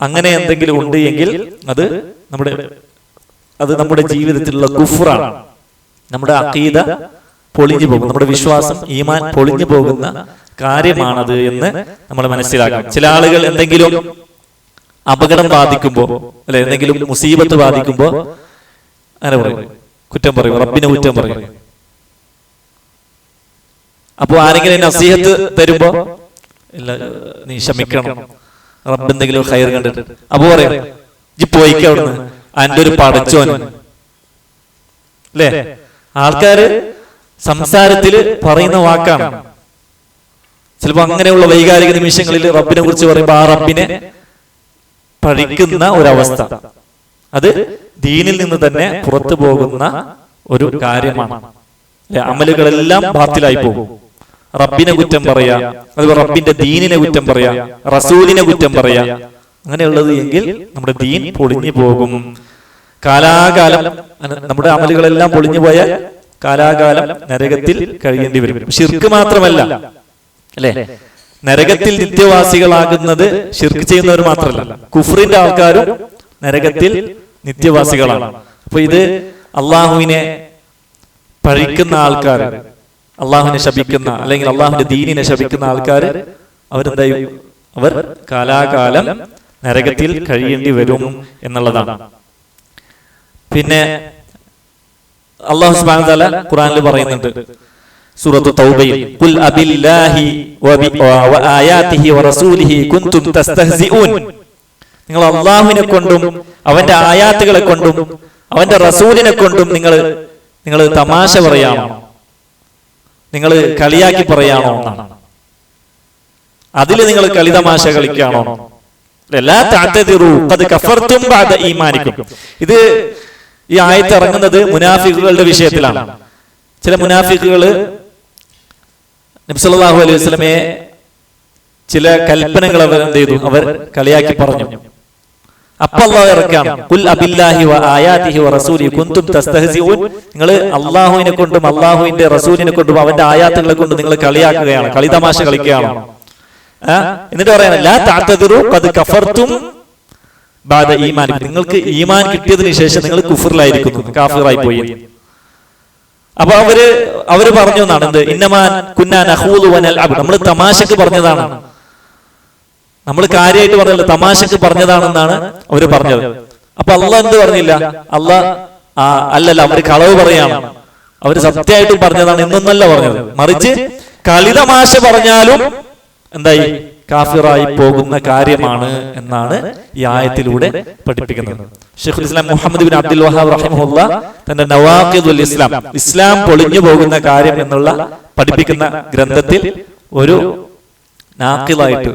അങ്ങനെ എന്തെങ്കിലും ഉണ്ട് എങ്കിൽ അത് നമ്മുടെ ജീവിതത്തിലുള്ള കുഫ്റാണ്. നമ്മുടെ അഖീദ പൊളിഞ്ഞു പോകും, നമ്മുടെ വിശ്വാസം, ഈമാൻ പൊളിഞ്ഞു പോകുന്ന കാര്യമാണത് എന്ന് നമ്മൾ മനസ്സിലാക്കണം. ചില ആളുകൾ എന്തെങ്കിലും അപകടം ബാധിക്കുമ്പോ, അല്ലെ, എന്തെങ്കിലും മുസീബത്ത് ബാധിക്കുമ്പോ അങ്ങനെ പറയും, കുറ്റം പറയും, റബ്ബിനെ കുറ്റം പറയും. അപ്പോ ആരെങ്കിലും നസീഹത്ത് തരുമ്പോ നീ ക്ഷമിക്കണം, റബ്ബ് എന്തെങ്കിലും ഖൈർ കണ്ടിട്ട്, അപ്പോ പറയാം ഇജ്ജ് പോയിക്ക അവിടുന്ന്, അതിന്റെ ഒരു പടച്ചോൻ, അല്ലേ? ആൾക്കാര് സംസാരത്തില് പറയുന്ന വാക്കാണ്. ചിലപ്പോ അങ്ങനെയുള്ള വൈകാരിക നിമിഷങ്ങളിൽ റബ്ബിനെ കുറിച്ച് പറയുമ്പോൾ ആ റബ്ബിനെ പഴിക്കുന്ന ഒരവസ്ഥ, അത് ദീനിൽ നിന്ന് തന്നെ പുറത്തു പോകുന്ന ഒരു കാര്യമാണ്. അമലുകളെല്ലാം ബാത്തിലായി പോകും. റബ്ബിനെ കുറ്റം പറയാ, അതുപോലെ റബ്ബിന്റെ ദീനിനെ കുറ്റം പറയാ, റസൂലിനെ കുറ്റം പറയാ, അങ്ങനെയുള്ളത് എങ്കിൽ നമ്മുടെ ദീൻ പൊളിഞ്ഞു പോകും. കാലാകാലം നമ്മുടെ അമലുകളെല്ലാം പൊളിഞ്ഞു പോയാൽ കാലാകാലം നരകത്തിൽ കഴിയേണ്ടി വരും. ശിർക്ക് മാത്രമല്ല, അല്ലെ, നരകത്തിൽ നിത്യവാസികളാകുന്നത് ശിർക്ക് ചെയ്യുന്നവർ മാത്രമല്ല, കുഫറിന്റെ ആൾക്കാരും നരകത്തിൽ നിത്യവാസികളാണ്. അപ്പൊ ഇത് അള്ളാഹുവിനെ പഴിക്കുന്ന ആൾക്കാർ, അള്ളാഹുവിനെ ശപിക്കുന്ന അല്ലെങ്കിൽ അള്ളാഹുവിന്റെ ദീനിനെ ശപിക്കുന്ന ആൾക്കാർ അവരെന്തായും അവർ കാലാകാലം നരകത്തിൽ കഴിയേണ്ടി വരും എന്നുള്ളതാണ്. പിന്നെ അല്ലാഹു സുബ്ഹാനഹു വ തആല ഖുർആനിൽ പറയുന്നുണ്ട് സൂറത്തു തൗബയിൽ, ഖുൽ അബില്ലാഹി വആയാതിഹി വറസൂലിഹി കുൻതും തസ്തഹ്സിഊൻ. നിങ്ങൾ അള്ളാഹുവിനെ കൊണ്ടും അവന്റെ ആയാത്തുകളെ കൊണ്ടും അവന്റെ റസൂലിനെ കൊണ്ടും നിങ്ങൾ തമാശ പറയാണോ, നിങ്ങൾ കളിയാക്കി പറയാണോ എന്നാണ്. അതിൽ നിങ്ങൾ കളിതമാശ കളിക്കാണോ? ലാ തഅ്തദിറു ഖദ് കഫർതും ബഅദ ഈമാനിക്കും. ഇത് ഈ ആയത്ത് ഇറങ്ങുന്നത് മുനാഫിക്കുകളുടെ വിഷയത്തിലാണ്. ചില മുനാഫിക്കുകൾ നബി സല്ലല്ലാഹു അലൈഹി വസല്ലമയെ ചില കൽപ്പനകൾ അവർ എന്ത് ചെയ്തു, അവർ കളിയാക്കി പറഞ്ഞു. അപ്പോൾ അല്ലാഹു ഇറക്കാണ്, ഖുൽ അബില്ലാഹി വആയാതിഹി വറസൂലിഹി കുൻതും തസ്തഹ്സിഊൻ. നിങ്ങൾ അല്ലാഹുവിനെ കൊണ്ടും അല്ലാഹുവിന്റെ റസൂലിനെ കൊണ്ടും അവന്റെ ആയാത്തുകളെ കൊണ്ടും നിങ്ങൾ കളിയാക്കുകയാണ്, കളിതമാശ കളിക്കുകയാണോ? എന്നിട്ട് പറയാണ് ലാ തഅ്തദിറു ഖദ് കഫർതും ബഅദ ഈമാനിക്കും. നിങ്ങൾക്ക് ഈമാൻ കിട്ടിയതിനു ശേഷം നിങ്ങൾ കുഫറിലായിരിക്കുന്നു, കാഫിറായി പോയി. അപ്പൊ അവര് പറഞ്ഞു എന്നാണ്, എന്ത് ഇന്നമാൻ കുന്നാ നഖൂദു വനൽഅബ്, നമ്മൾ തമാശക്ക് പറഞ്ഞതാണ്, നമ്മൾ കാര്യമായിട്ട് പറഞ്ഞല്ല, തമാശക്ക് പറഞ്ഞതാണെന്നാണ് അവര് പറഞ്ഞത്. അപ്പൊ അള്ളാഹ് എന്ത് പറഞ്ഞില്ല? അള്ളാഹ് അല്ലല്ല, അവര് കളവ് പറയാണ്, അവര് സത്യമായിട്ടും പറഞ്ഞതാണ് എന്നൊന്നല്ല പറഞ്ഞത്, മറിച്ച് കളിതമാശ പറഞ്ഞാലും എന്തായി, കാഫിറായി പോകുന്ന കാര്യമാണ് എന്നാണ് ഈ ആയത്തിലൂടെ പഠിപ്പിക്കുന്നത്. ശൈഖുൽ ഇസ്ലാം മുഹമ്മദ് ബിൻ അബ്ദുൽ വഹാബ് റഹിമഹുല്ലാ തന്റെ നവാഖിദുൽ ഇസ്ലാം, ഇസ്ലാം പൊളിഞ്ഞു പോകുന്ന കാര്യം എന്നുള്ള പഠിപ്പിക്കുന്ന ഗ്രന്ഥത്തിൽ ഒരു നാഖിലായിട്ട്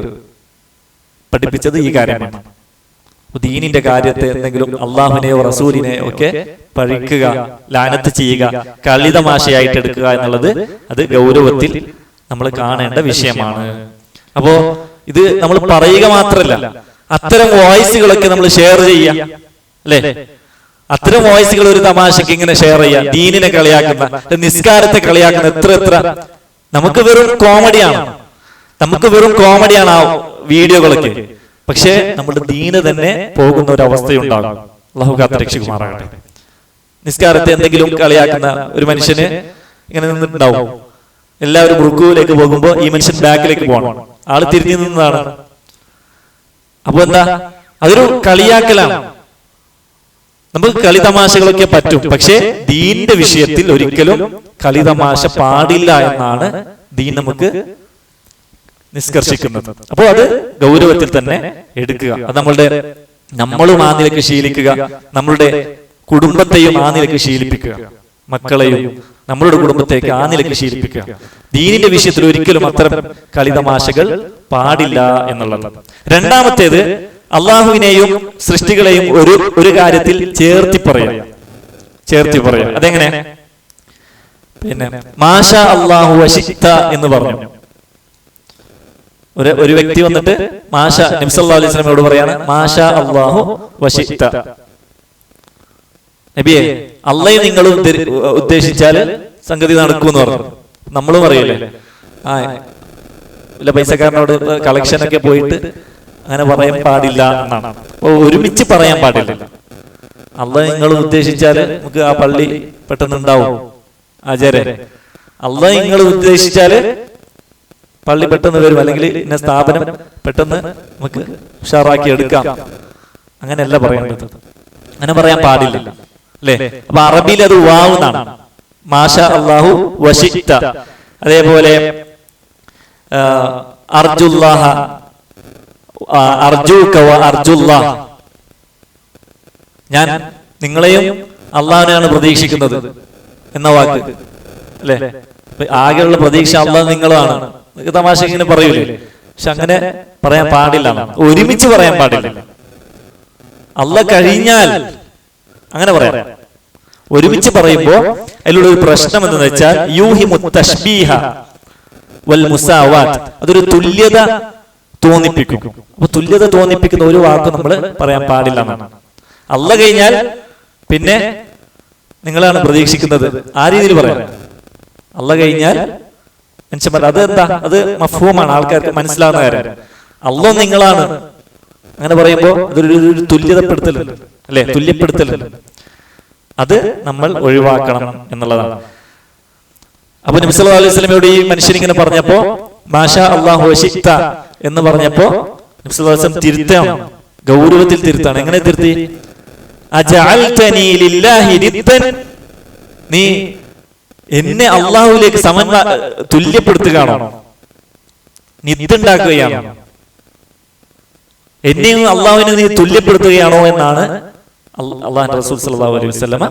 പഠിപ്പിച്ചത് ഈ കാര്യമാണ്. ദീനിന്റെ കാര്യത്തെ എന്തെങ്കിലും അള്ളാഹുവിനെയോ റസൂലിനെയോ ഒക്കെ പഴിക്കുക, ലാനത്ത് ചെയ്യുക, കളിതമാശയായിട്ട് എടുക്കുക എന്നുള്ളത് അത് ഗൗരവത്തിൽ നമ്മൾ കാണേണ്ട വിഷയമാണ്. അപ്പോ ഇത് നമ്മൾ പറയുക മാത്രല്ല, അത്തരം വോയിസുകളൊക്കെ നമ്മൾ ഷെയർ ചെയ്യാം, അല്ലെ? അത്തരം വോയിസുകൾ ഒരു തമാശക്ക് ഇങ്ങനെ ഷെയർ ചെയ്യാം. ദീനിനെ കളിയാക്കുന്ന, നിസ്കാരത്തെ കളിയാക്കുന്ന എത്ര നമുക്ക് വെറും കോമഡിയാണ് ആ വീഡിയോകളൊക്കെ. പക്ഷേ നമ്മുടെ ദീന് തന്നെ പോകുന്ന ഒരു അവസ്ഥയുണ്ടാകും. അല്ലാഹു കാത്തുരക്ഷിക്കുമാറാകട്ടെ. നിസ്കാരത്തെ എന്തെങ്കിലും കളിയാക്കുന്ന ഒരു മനുഷ്യന് ഇങ്ങനെ നിന്നിട്ടുണ്ടാവും. എല്ലാവരും റുക്കുവിലേക്ക് പോകുമ്പോ ഈ മനുഷ്യൻ ബാക്കിലേക്ക് പോകണം, ആള് തിരിഞ്ഞു നിന്നതാണ്. അപ്പൊ എന്താ, അതൊരു കളിയാക്കലാണ്. നമുക്ക് കളിതമാശകളൊക്കെ പറ്റും, പക്ഷേ ദീനിന്റെ വിഷയത്തിൽ ഒരിക്കലും കളിതമാശ പാടില്ല എന്നാണ് ദീൻ നമുക്ക് നിഷ്കർഷിക്കുന്നത്. അപ്പോൾ അത് ഗൗരവത്തിൽ തന്നെ എടുക്കുക. അത് നമ്മളും ആ നിലയ്ക്ക് ശീലിക്കുക, നമ്മളുടെ കുടുംബത്തെയും ആ നിലയ്ക്ക് ശീലിപ്പിക്കുക, മക്കളെയും നമ്മളുടെ കുടുംബത്തേക്ക് ആ നിലയ്ക്ക് ശീലിപ്പിക്കുക. ദീനിന്റെ വിഷയത്തിൽ ഒരിക്കലും അത്തരം കളിതമാശകൾ പാടില്ല എന്നുള്ളത്. രണ്ടാമത്തേത്, അള്ളാഹുവിനെയും സൃഷ്ടികളെയും ഒരു കാര്യത്തിൽ ചേർത്തി പറയാം. അതെങ്ങനെ? പിന്നെ മാഷാ അല്ലാഹു വശിഅ്ത എന്ന് പറഞ്ഞു. ഒരു വ്യക്തി വന്നിട്ട് നബി സല്ലല്ലാഹു അലൈഹി വസല്ലമയോട് പറയാണ്, മാഷാ അല്ലാഹു വശിഅ്ത, നബിയെ അള്ളയെ നിങ്ങൾ ഉദ്ദേശിച്ചാൽ സംഗതി നടക്കുമെന്ന് പറഞ്ഞു. നമ്മളും അറിയില്ലേ, വല്ല പൈസക്കാരനോട് കളക്ഷനൊക്കെ പോയിട്ട് അങ്ങനെ പറയാൻ പാടില്ല എന്നാണ്. അപ്പൊ ഒരുമിച്ച് പറയാൻ പാടില്ല. അള്ളാഹ് നിങ്ങൾ ഉദ്ദേശിച്ചാല് നമുക്ക് ആ പള്ളി പെട്ടെന്ന് ഉണ്ടാവും, ആചാര്യ. അള്ളാഹ് നിങ്ങൾ ഉദ്ദേശിച്ചാല് പള്ളി പെട്ടെന്ന് വരും, അല്ലെങ്കിൽ ഇന്ന സ്ഥാപനം പെട്ടെന്ന് നമുക്ക് ഉഷാറാക്കി എടുക്കാം. അങ്ങനെയല്ല പറയേണ്ടത്, അങ്ങനെ പറയാൻ പാടില്ല, അല്ലേ? അപ്പൊ അറബിയിൽ അത് വാവ് എന്നാണ്, മാഷാ അല്ലാഹു വശിഅ്ത. അതേപോലെ അർജുല്ലാഹ, അർജൂക വ അർജുല്ലാഹ്, ഞാൻ നിങ്ങളെയും അള്ളാഹിനെയാണ് പ്രതീക്ഷിക്കുന്നത് എന്ന വാക്ക്, അല്ലെ? ആകെയുള്ള പ്രതീക്ഷ അള്ളാഹ് നിങ്ങളാണ്. തമാശ ഇങ്ങനെ പറയൂലേ, പക്ഷെ അങ്ങനെ പറയാൻ പാടില്ല, ഒരുമിച്ച് പറയാൻ പാടില്ല. അള്ളാഹ് കഴിഞ്ഞാൽ അങ്ങനെ പറയാം. ഒരുമിച്ച് പറയുമ്പോ അതിലുള്ള ഒരു പ്രശ്നം എന്ന് വെച്ചാൽ യൂഹിമു തശ്ബീഹ വൽ മുസാവാത്ത്, അതൊരു തുല്യത തോന്നിപ്പിക്കും. അപ്പൊ തുല്യത തോന്നിപ്പിക്കുന്ന ഒരു വാക്ക് നമ്മൾ പറയാൻ പാടില്ല എന്നാണ്. അള്ളാഹ് കഴിഞ്ഞാൽ പിന്നെ നിങ്ങളാണ് പ്രതീക്ഷിക്കുന്നത്, ആ രീതിയിൽ പറയാം. അള്ളാഹ് കഴിഞ്ഞാൽ മനുഷ്യന്മാർ. അത് എന്താ? അത് മഫ്ഹൂമാണ്, ആൾക്കാർക്ക് മനസ്സിലാവുന്ന കാര്യം. അല്ലാഹു നിങ്ങളാണ് അങ്ങനെ പറയുമ്പോൾ അതൊരു തുല്യതപ്പെടുത്തലുണ്ട് അല്ലെ, തുല്യപ്പെടുത്തലുണ്ട്. അത് നമ്മൾ ഒഴിവാക്കണം എന്നുള്ളതാണ്. അപ്പൊ നബി സല്ലല്ലാഹു അലൈഹി വസല്ലമയോട് ഈ മനുഷ്യൻ ഇങ്ങനെ പറഞ്ഞപ്പോ മാഷാ അല്ലാഹു വശിക്ത എന്ന് പറഞ്ഞപ്പോ നബി സല്ലല്ലാഹു അലൈഹി വസല്ലം തിരുത്താണ്, ഗൗരവത്തിൽ തിരുത്താണ്. എങ്ങനെ തിരുത്തി? അജഅൽതനി ലില്ലാഹി നിദ്ദൻ, നീ എന്നെ അള്ളാഹുവിലേക്ക് തുല്യപ്പെടുത്തുകയാണോ, നിദ്ദുണ്ടാക്കുകയാണോ, എന്നെയും അള്ളാഹുവിനെ നീ തുല്യപ്പെടുത്തുകയാണോ എന്നാണ് അള്ളാഹുവിന്റെ റസൂൽ സല്ലല്ലാഹു അലൈഹി വസല്ലമ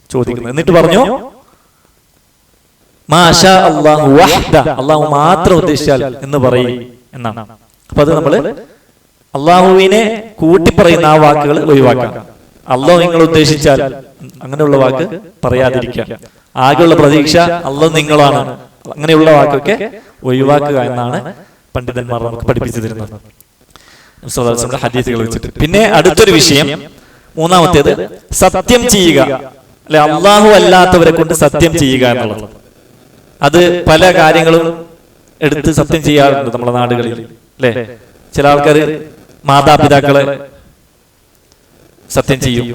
ചോദിക്കുന്നത്. എന്നിട്ട് പറഞ്ഞു മാഷാ അല്ലാഹു വഹ്ദ, അള്ളാഹു മാത്രം ഉദ്ദേശിച്ചാൽ എന്ന് പറയും എന്നാണ്. അപ്പൊ അത് നമ്മള് അള്ളാഹുവിനെ കൂട്ടി പറയുന്ന ആ വാക്കുകൾ ഒഴിവാക്കാം. അള്ളാഹു നിങ്ങൾ ഉദ്ദേശിച്ചാൽ അങ്ങനെയുള്ള വാക്ക് പറയാതിരിക്കുക. ആകെയുള്ള പ്രതീക്ഷ അള്ളാഹു നിങ്ങളാണ്, അങ്ങനെയുള്ള വാക്കൊക്കെ ഒഴിവാക്കുക എന്നാണ് പണ്ഡിതന്മാർ നമുക്ക് പഠിപ്പിച്ചു തരുന്നത് ഹദീസുകൾ വെച്ചിട്ട്. പിന്നെ അടുത്തൊരു വിഷയം, മൂന്നാമത്തേത് സത്യം ചെയ്യുക അല്ലെ, അള്ളാഹു അല്ലാത്തവരെ കൊണ്ട് സത്യം ചെയ്യുക എന്നുള്ളത്. അത് പല കാര്യങ്ങളും എടുത്ത് സത്യം ചെയ്യാറുണ്ട് നമ്മുടെ നാടുകളിൽ അല്ലെ. ചില ആൾക്കാർ മാതാപിതാക്കളെ സത്യം ചെയ്യും,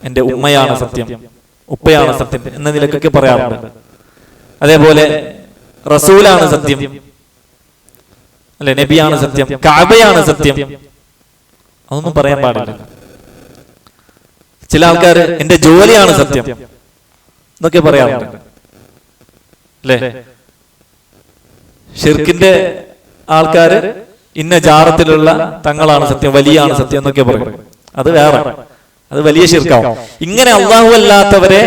എന്റെ ഉമ്മയാണ് സത്യം, ഉപ്പയാണ് സത്യം എന്ന നിലക്കൊക്കെ പറയാറുണ്ട്. അതേപോലെ റസൂലാണ് സത്യം അല്ലെ, നബിയാണ് സത്യം, കഅബയാണ് സത്യം, അതൊന്നും പറയാൻ പാടില്ല. ചില ആൾക്കാർ എന്റെ ജോലിയാണ് സത്യം എന്നൊക്കെ പറയാറുണ്ട് അല്ലെ. ഷിർക്കിന്റെ ആൾക്കാര് ഇന്ന ജാറത്തിലുള്ള തങ്ങളാണ് സത്യം, വലിയാണ് സത്യം എന്നൊക്കെ പറയും. അത് വേറെ, അത് വലിയ ഷിർക്കാവും. ഇങ്ങനെ അള്ളാഹു അല്ലാത്തവരെ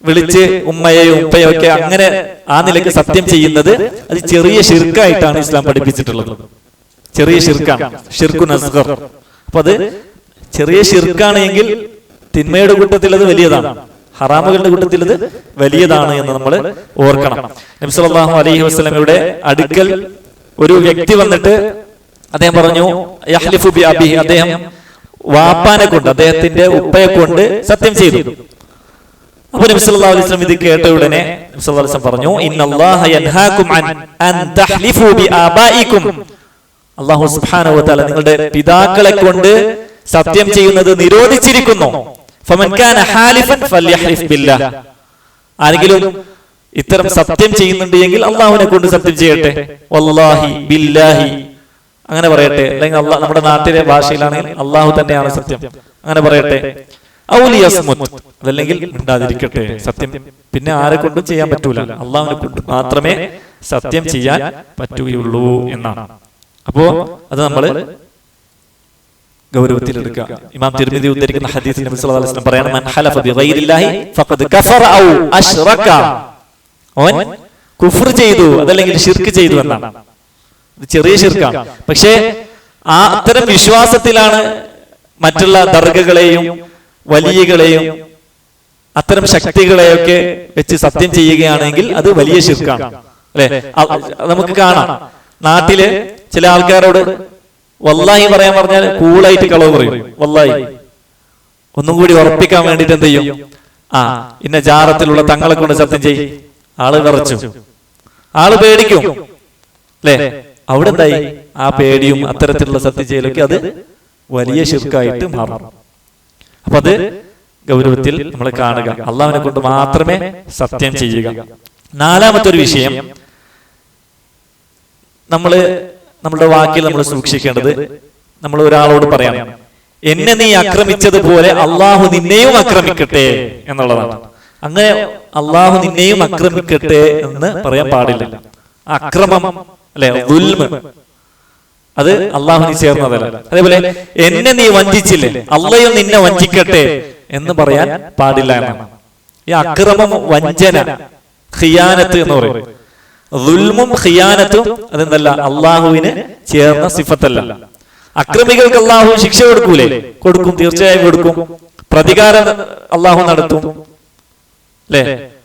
വിളിച്ച് ഉമ്മയെയും ഉപ്പയും ഒക്കെ അങ്ങനെ ആ നിലയ്ക്ക് സത്യം ചെയ്യുന്നത് അത് ചെറിയ ഷിർക്കായിട്ടാണ് ഇസ്ലാം പഠിപ്പിച്ചിട്ടുള്ളത്. ചെറിയ ഷിർക്കാണ്, ഷിർക്കുൻ അസ്ഗർ. അപ്പൊ അത് ചെറിയ ഷിർക്കാണ് എങ്കിൽ തിന്മയുടെ കൂട്ടത്തിൽ അത് വലിയതാണ്, ഹറാമുകളുടെ കൂട്ടത്തിൽ ഇത് വലിയതാണ് എന്ന് നമ്മൾ ഓർക്കണം. നബി സല്ലല്ലാഹു അലൈഹി വസല്ലമയുടെ അടുക്കൽ ഒരു വ്യക്തി വന്നിട്ട് അദ്ദേഹം പറഞ്ഞു യഹ്ലിഫു ബി അബിഹി, അദ്ദേഹം വാപ്പാനെ കൊണ്ട്, അദ്ദേഹത്തിന്റെ ഉപ്പയെ കൊണ്ട് സത്യം ചെയ്തു. അപ്പൊ നബി സല്ലല്ലാഹു അലൈഹി വസല്ലം ഇത് കേട്ട ഉടനെ നബി സല്ലല്ലാഹു അലൈഹി വസല്ലം പറഞ്ഞു ഇന്നല്ലാഹ യൻഹാകും അൻ തഹ്ലിഫു ബി ആബായിക്കും, അല്ലാഹു സുബ്ഹാനഹു വ തആല നിങ്ങളുടെ പിതാക്കളെ കൊണ്ട് സത്യം ചെയ്യുന്നത് നിരോധിച്ചിരിക്കുന്നു. ഫമൻ കാന ഹാലിഫൻ ഫൽയഹ്ലിഫ് ബില്ലാഹ്, ആരെങ്കിലും ഇത്തരം സത്യം ചെയ്യുന്നുണ്ട് എങ്കിൽ അള്ളാഹുവിനെ കൊണ്ട് സത്യം ചെയ്യട്ടെ, വല്ലാഹി ബില്ലാഹി അങ്ങനെ പറയട്ടെ. അല്ലെങ്കിൽ നമ്മുടെ നാട്ടിലെ ഭാഷയിലാണെങ്കിൽ അള്ളാഹു തന്നെയാണ് സത്യം അങ്ങനെ പറയട്ടെ. ഔലിയസ്മുത്, അതല്ലെങ്കിൽ മിണ്ടാതിരിക്കട്ടെ. സത്യം പിന്നെ ആരെ കൊണ്ടും ചെയ്യാൻ പറ്റൂല, അള്ളാഹുവിനെ കൊണ്ട് മാത്രമേ സത്യം ചെയ്യാൻ പറ്റുകയുള്ളൂ എന്നാണ്. അപ്പോ അത് നമ്മള് ഗൗരവത്തിലെടുക്കുക. ഇമാം തിർമിദി ഉദ്ധരിക്കുന്ന ഹദീസിൽ നബി സല്ലല്ലാഹു അലൈഹി വസല്ലം പറയാണ് മൻ ഹലഫ ബിഗൈരില്ലാഹി ഫഖദ് കഫറ ഔ അശ്റക, അവൻ കുഫ്ർ ചെയ്തു അതല്ലെങ്കിൽ ശിർക്ക് ചെയ്തു എന്നാണ്. ഇത് ചെറിയ ശിർക്കാണ്. പക്ഷേ ആ അത്തരം വിശ്വാസത്തിലാണ് മറ്റുള്ള ദർഗകളെയും വലിയകളെയും അത്തരം ശക്തികളെയൊക്കെ വെച്ച് സത്യം ചെയ്യുകയാണെങ്കിൽ അത് വലിയ ശിർക്കാണ് അല്ലെ. നമുക്ക് കാണാം നാട്ടില് ചില ആൾക്കാരോട് വല്ലാഹി പറയാൻ പറഞ്ഞാൽ കൂളായിട്ട് കളവ് പറയും. വല്ലാഹി ഒന്നും കൂടി ഉറപ്പിക്കാൻ വേണ്ടിട്ട് എന്ത് ചെയ്യും, ഇന്ന ജാറത്തിലുള്ള തങ്ങളെ കൊണ്ട് സത്യം ചെയ്യും. ആള് വിറച്ചു, ആള് പേടിക്കും അല്ലെ. അവിടെ എന്തായി, ആ പേടിയും അത്തരത്തിലുള്ള സത്യം ചെയ്യലൊക്കെ അത് വലിയ ശിർക്കായിട്ട് മാറും. അപ്പൊ അത് ഗൗരവത്തിൽ നമ്മൾ കാണുക, അള്ളാഹുവിനെ കൊണ്ട് മാത്രമേ സത്യം ചെയ്യുക. നാലാമത്തെ ഒരു വിഷയം, നമ്മളുടെ വാക്കിൽ നമ്മൾ സൂക്ഷിക്കേണ്ടത്, നമ്മൾ ഒരാളോട് പറയണം എന്നെ നീ ആക്രമിച്ചതുപോലെ അള്ളാഹു നിന്നെയും ആക്രമിക്കട്ടെ എന്നുള്ളതാണ്. അങ്ങനെ അള്ളാഹു നിന്നെയും ആക്രമിക്കട്ടെ എന്ന് പറയാൻ പാടില്ല. അക്രമം അല്ലെ, ദുൽമ്, അത് അള്ളാഹുവിന് ചേർന്നതല്ല. അതേപോലെ എന്നെ നീ വഞ്ചിച്ചില്ലേ, അള്ളയും നിന്നെ വഞ്ചിക്കട്ടെ എന്ന് പറയാൻ പാടില്ല എന്നാണ്. ഈ അക്രമം, വഞ്ചന, ഖിയാനത്ത് എന്ന് പറയും. ദുൽമും ഖിയാനത്തും അതെന്തല്ല, അള്ളാഹുവിന് ചേർന്ന സിഫത്തല്ല. അക്രമികൾക്ക് അള്ളാഹു ശിക്ഷ കൊടുക്കൂലേ? കൊടുക്കും, തീർച്ചയായും കൊടുക്കും. പ്രതികാരം അള്ളാഹു നടത്തും അല്ലേ.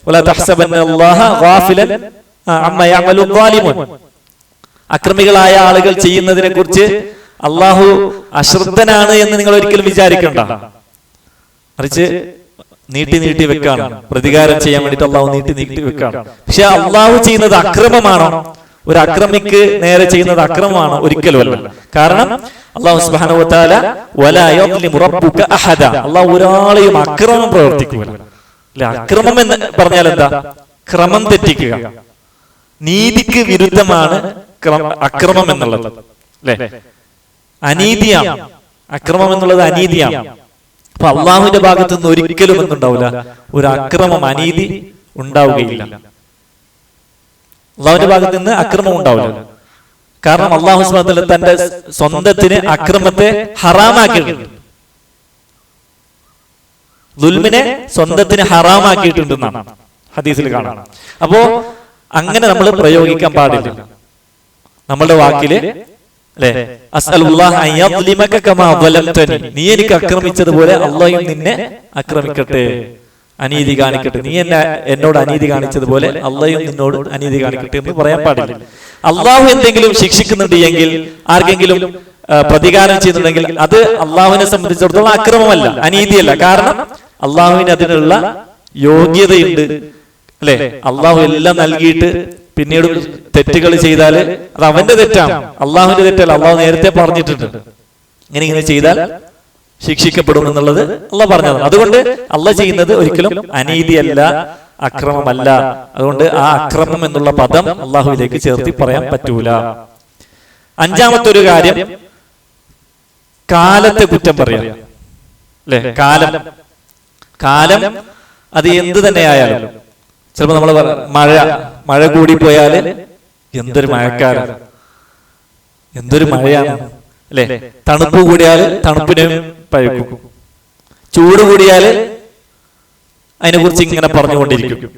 വലാ തഹ്സബന്ന അല്ലാഹ ഗാഫിലൻ അമ്മാ യഅമലു ളാലിമൂൻ, അക്രമികളായ ആളുകൾ ചെയ്യുന്നതിനെ കുറിച്ച് അള്ളാഹു അശ്രദ്ധനാണ് എന്ന് നിങ്ങൾ ഒരിക്കലും വിചാരിക്കണ്ട. മറിച്ച് നീട്ടി നീട്ടി വെക്കാണ്, പ്രതികാരം ചെയ്യാൻ വേണ്ടിയിട്ട് അള്ളാഹു നീട്ടി നീട്ടി വെക്കാണ്. പക്ഷെ അള്ളാഹു ചെയ്യുന്നത് അക്രമമാണോ? ഒരു അക്രമിക്ക് നേരെ ചെയ്യുന്നത് അക്രമമാണോ? ഒരിക്കലുമല്ല. കാരണം അള്ളാഹു സുബ്ഹാനഹു വ തആല വലാ യദ്ലിമു റബ്ബുക അഹദ, അള്ളാഹു ഒരാളെയും അക്രമം പ്രവർത്തിക്കൂല. അല്ലെ, അക്രമം എന്ന് പറഞ്ഞാൽ എന്താ? ക്രമം തെറ്റിക്കുക, നീതിക്ക് വിരുദ്ധമാണ് അക്രമം എന്നുള്ളത്. അല്ലെ, അനീതിയാണ് അക്രമം എന്നുള്ളത്, അനീതിയാണ്. അപ്പൊ അള്ളാഹുവിന്റെ ഭാഗത്ത് നിന്ന് ഒരിക്കലും എന്തുണ്ടാവില്ല, ഒരു അക്രമം, അനീതി ഉണ്ടാവുകയില്ല. അള്ളാഹുവിന്റെ ഭാഗത്ത് നിന്ന് അക്രമം ഉണ്ടാവില്ല. കാരണം അള്ളാഹു സുബ്ഹാനഹു വ തആല തന്റെ സ്വന്തത്തിന് അക്രമത്തെ ഹറാമാക്കിയിട്ടുണ്ട്, ദുൽമിനെ സ്വന്തത്തിന് ഹറാമാക്കിയിട്ടുണ്ടെന്നാണ് ഹദീസിൽ കാണാം. അപ്പോ അങ്ങനെ നമ്മൾ പ്രയോഗിക്കാൻ പാടില്ല നമ്മളുടെ വാക്കില്. അല്ലെ, അസ്അലുല്ലാഹ അൻ യദ്ലിമക കമാ ദലംതനി, നീ എനിക്ക് ആക്രമിച്ചതുപോലെ അല്ലാഹു നിന്നെ ആക്രമിക്കട്ടെ, അനീതി കാണിക്കട്ടെ. നീ എന്നോട് അനീതി കാണിച്ചതുപോലെ അല്ലാഹു നിന്നോട് അനീതി കാണിക്കട്ടെ എന്ന് പറയാൻ പാടില്ല. അള്ളാഹു എന്തെങ്കിലും ശിക്ഷിക്കുന്നുണ്ട് എങ്കിൽ, ആർക്കെങ്കിലും പ്രതികാരം ചെയ്യുന്നുണ്ടെങ്കിൽ അത് അള്ളാഹുവിനെ സംബന്ധിച്ചിടത്തോളം അക്രമമല്ല, അനീതിയല്ല. കാരണം അള്ളാഹുവിന് അതിനുള്ള യോഗ്യതയുണ്ട്. അല്ലെ, അള്ളാഹു എല്ലാം നൽകിയിട്ട് പിന്നീട് തെറ്റുകൾ ചെയ്താൽ അത് അവന്റെ തെറ്റാണ്, അള്ളാഹുവിന്റെ തെറ്റല്ല. അള്ളാഹു നേരത്തെ പറഞ്ഞിട്ടുണ്ട് ഇങ്ങനെ ചെയ്താൽ ശിക്ഷിക്കപ്പെടും എന്നുള്ളത് അള്ളാഹ് പറഞ്ഞതാണ്. അതുകൊണ്ട് അള്ളാഹ് ചെയ്യുന്നത് ഒരിക്കലും അനീതിയല്ല, അക്രമമല്ല. അതുകൊണ്ട് ആ അക്രമം എന്നുള്ള പദം അള്ളാഹുവിലേക്ക് ചേർത്തി പറയാൻ പറ്റൂല. അഞ്ചാമത്തെ ഒരു കാര്യം, കാലത്തെ കുറ്റം പറയാം. അല്ലെ, കാലം അത് എന്ത് തന്നെ ആയാലും, ചിലപ്പോ നമ്മൾ മഴ കൂടി പോയാല് എന്തൊരു മഴക്കാലം, എന്തൊരു മഴയാണ്. അല്ലെ, തണുപ്പ് കൂടിയാല് തണുപ്പിനെ പഴുക്കും, ചൂട് കൂടിയാല് അതിനെ കുറിച്ച് ഇങ്ങനെ പറഞ്ഞുകൊണ്ടിരിക്കും.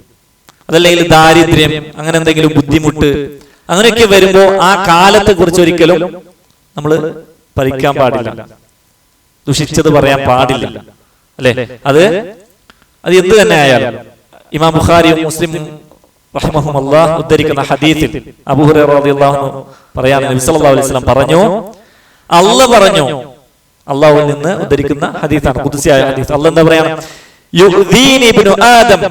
അതല്ലെങ്കിൽ ദാരിദ്ര്യം, അങ്ങനെ എന്തെങ്കിലും ബുദ്ധിമുട്ട്, അങ്ങനെയൊക്കെ വരുമ്പോ ആ കാലത്തെ കുറിച്ച് ഒരിക്കലും നമ്മൾ പഠിക്കാൻ പാടില്ല, ദുഷിച്ചത് പറയാൻ പാടില്ല. അല്ലെ, അത് എന്ത് തന്നെ ആയാലും. ഇമാം ബുഖാരിയും മുസ്ലിമും റഹിമഹുമുല്ലാഹ് ഉദ്ധരിക്കുന്ന ഹദീസിൽ അബൂ ഹുറൈറ റളിയല്ലാഹു അൻഹു പറയാണ്, നബി സല്ലല്ലാഹു അലൈഹി വസല്ലം പറഞ്ഞു, അല്ലാഹ് പറഞ്ഞു, അല്ലാഹുവിൽ നിന്ന് ഉദ്ധരിക്കുന്ന ഹദീസാണ്, ഖുദ്സിയായ ഹദീസ്. അല്ലാഹ് എന്താ പറയാണ്? യുദീനി ഇബ്നു ആദം,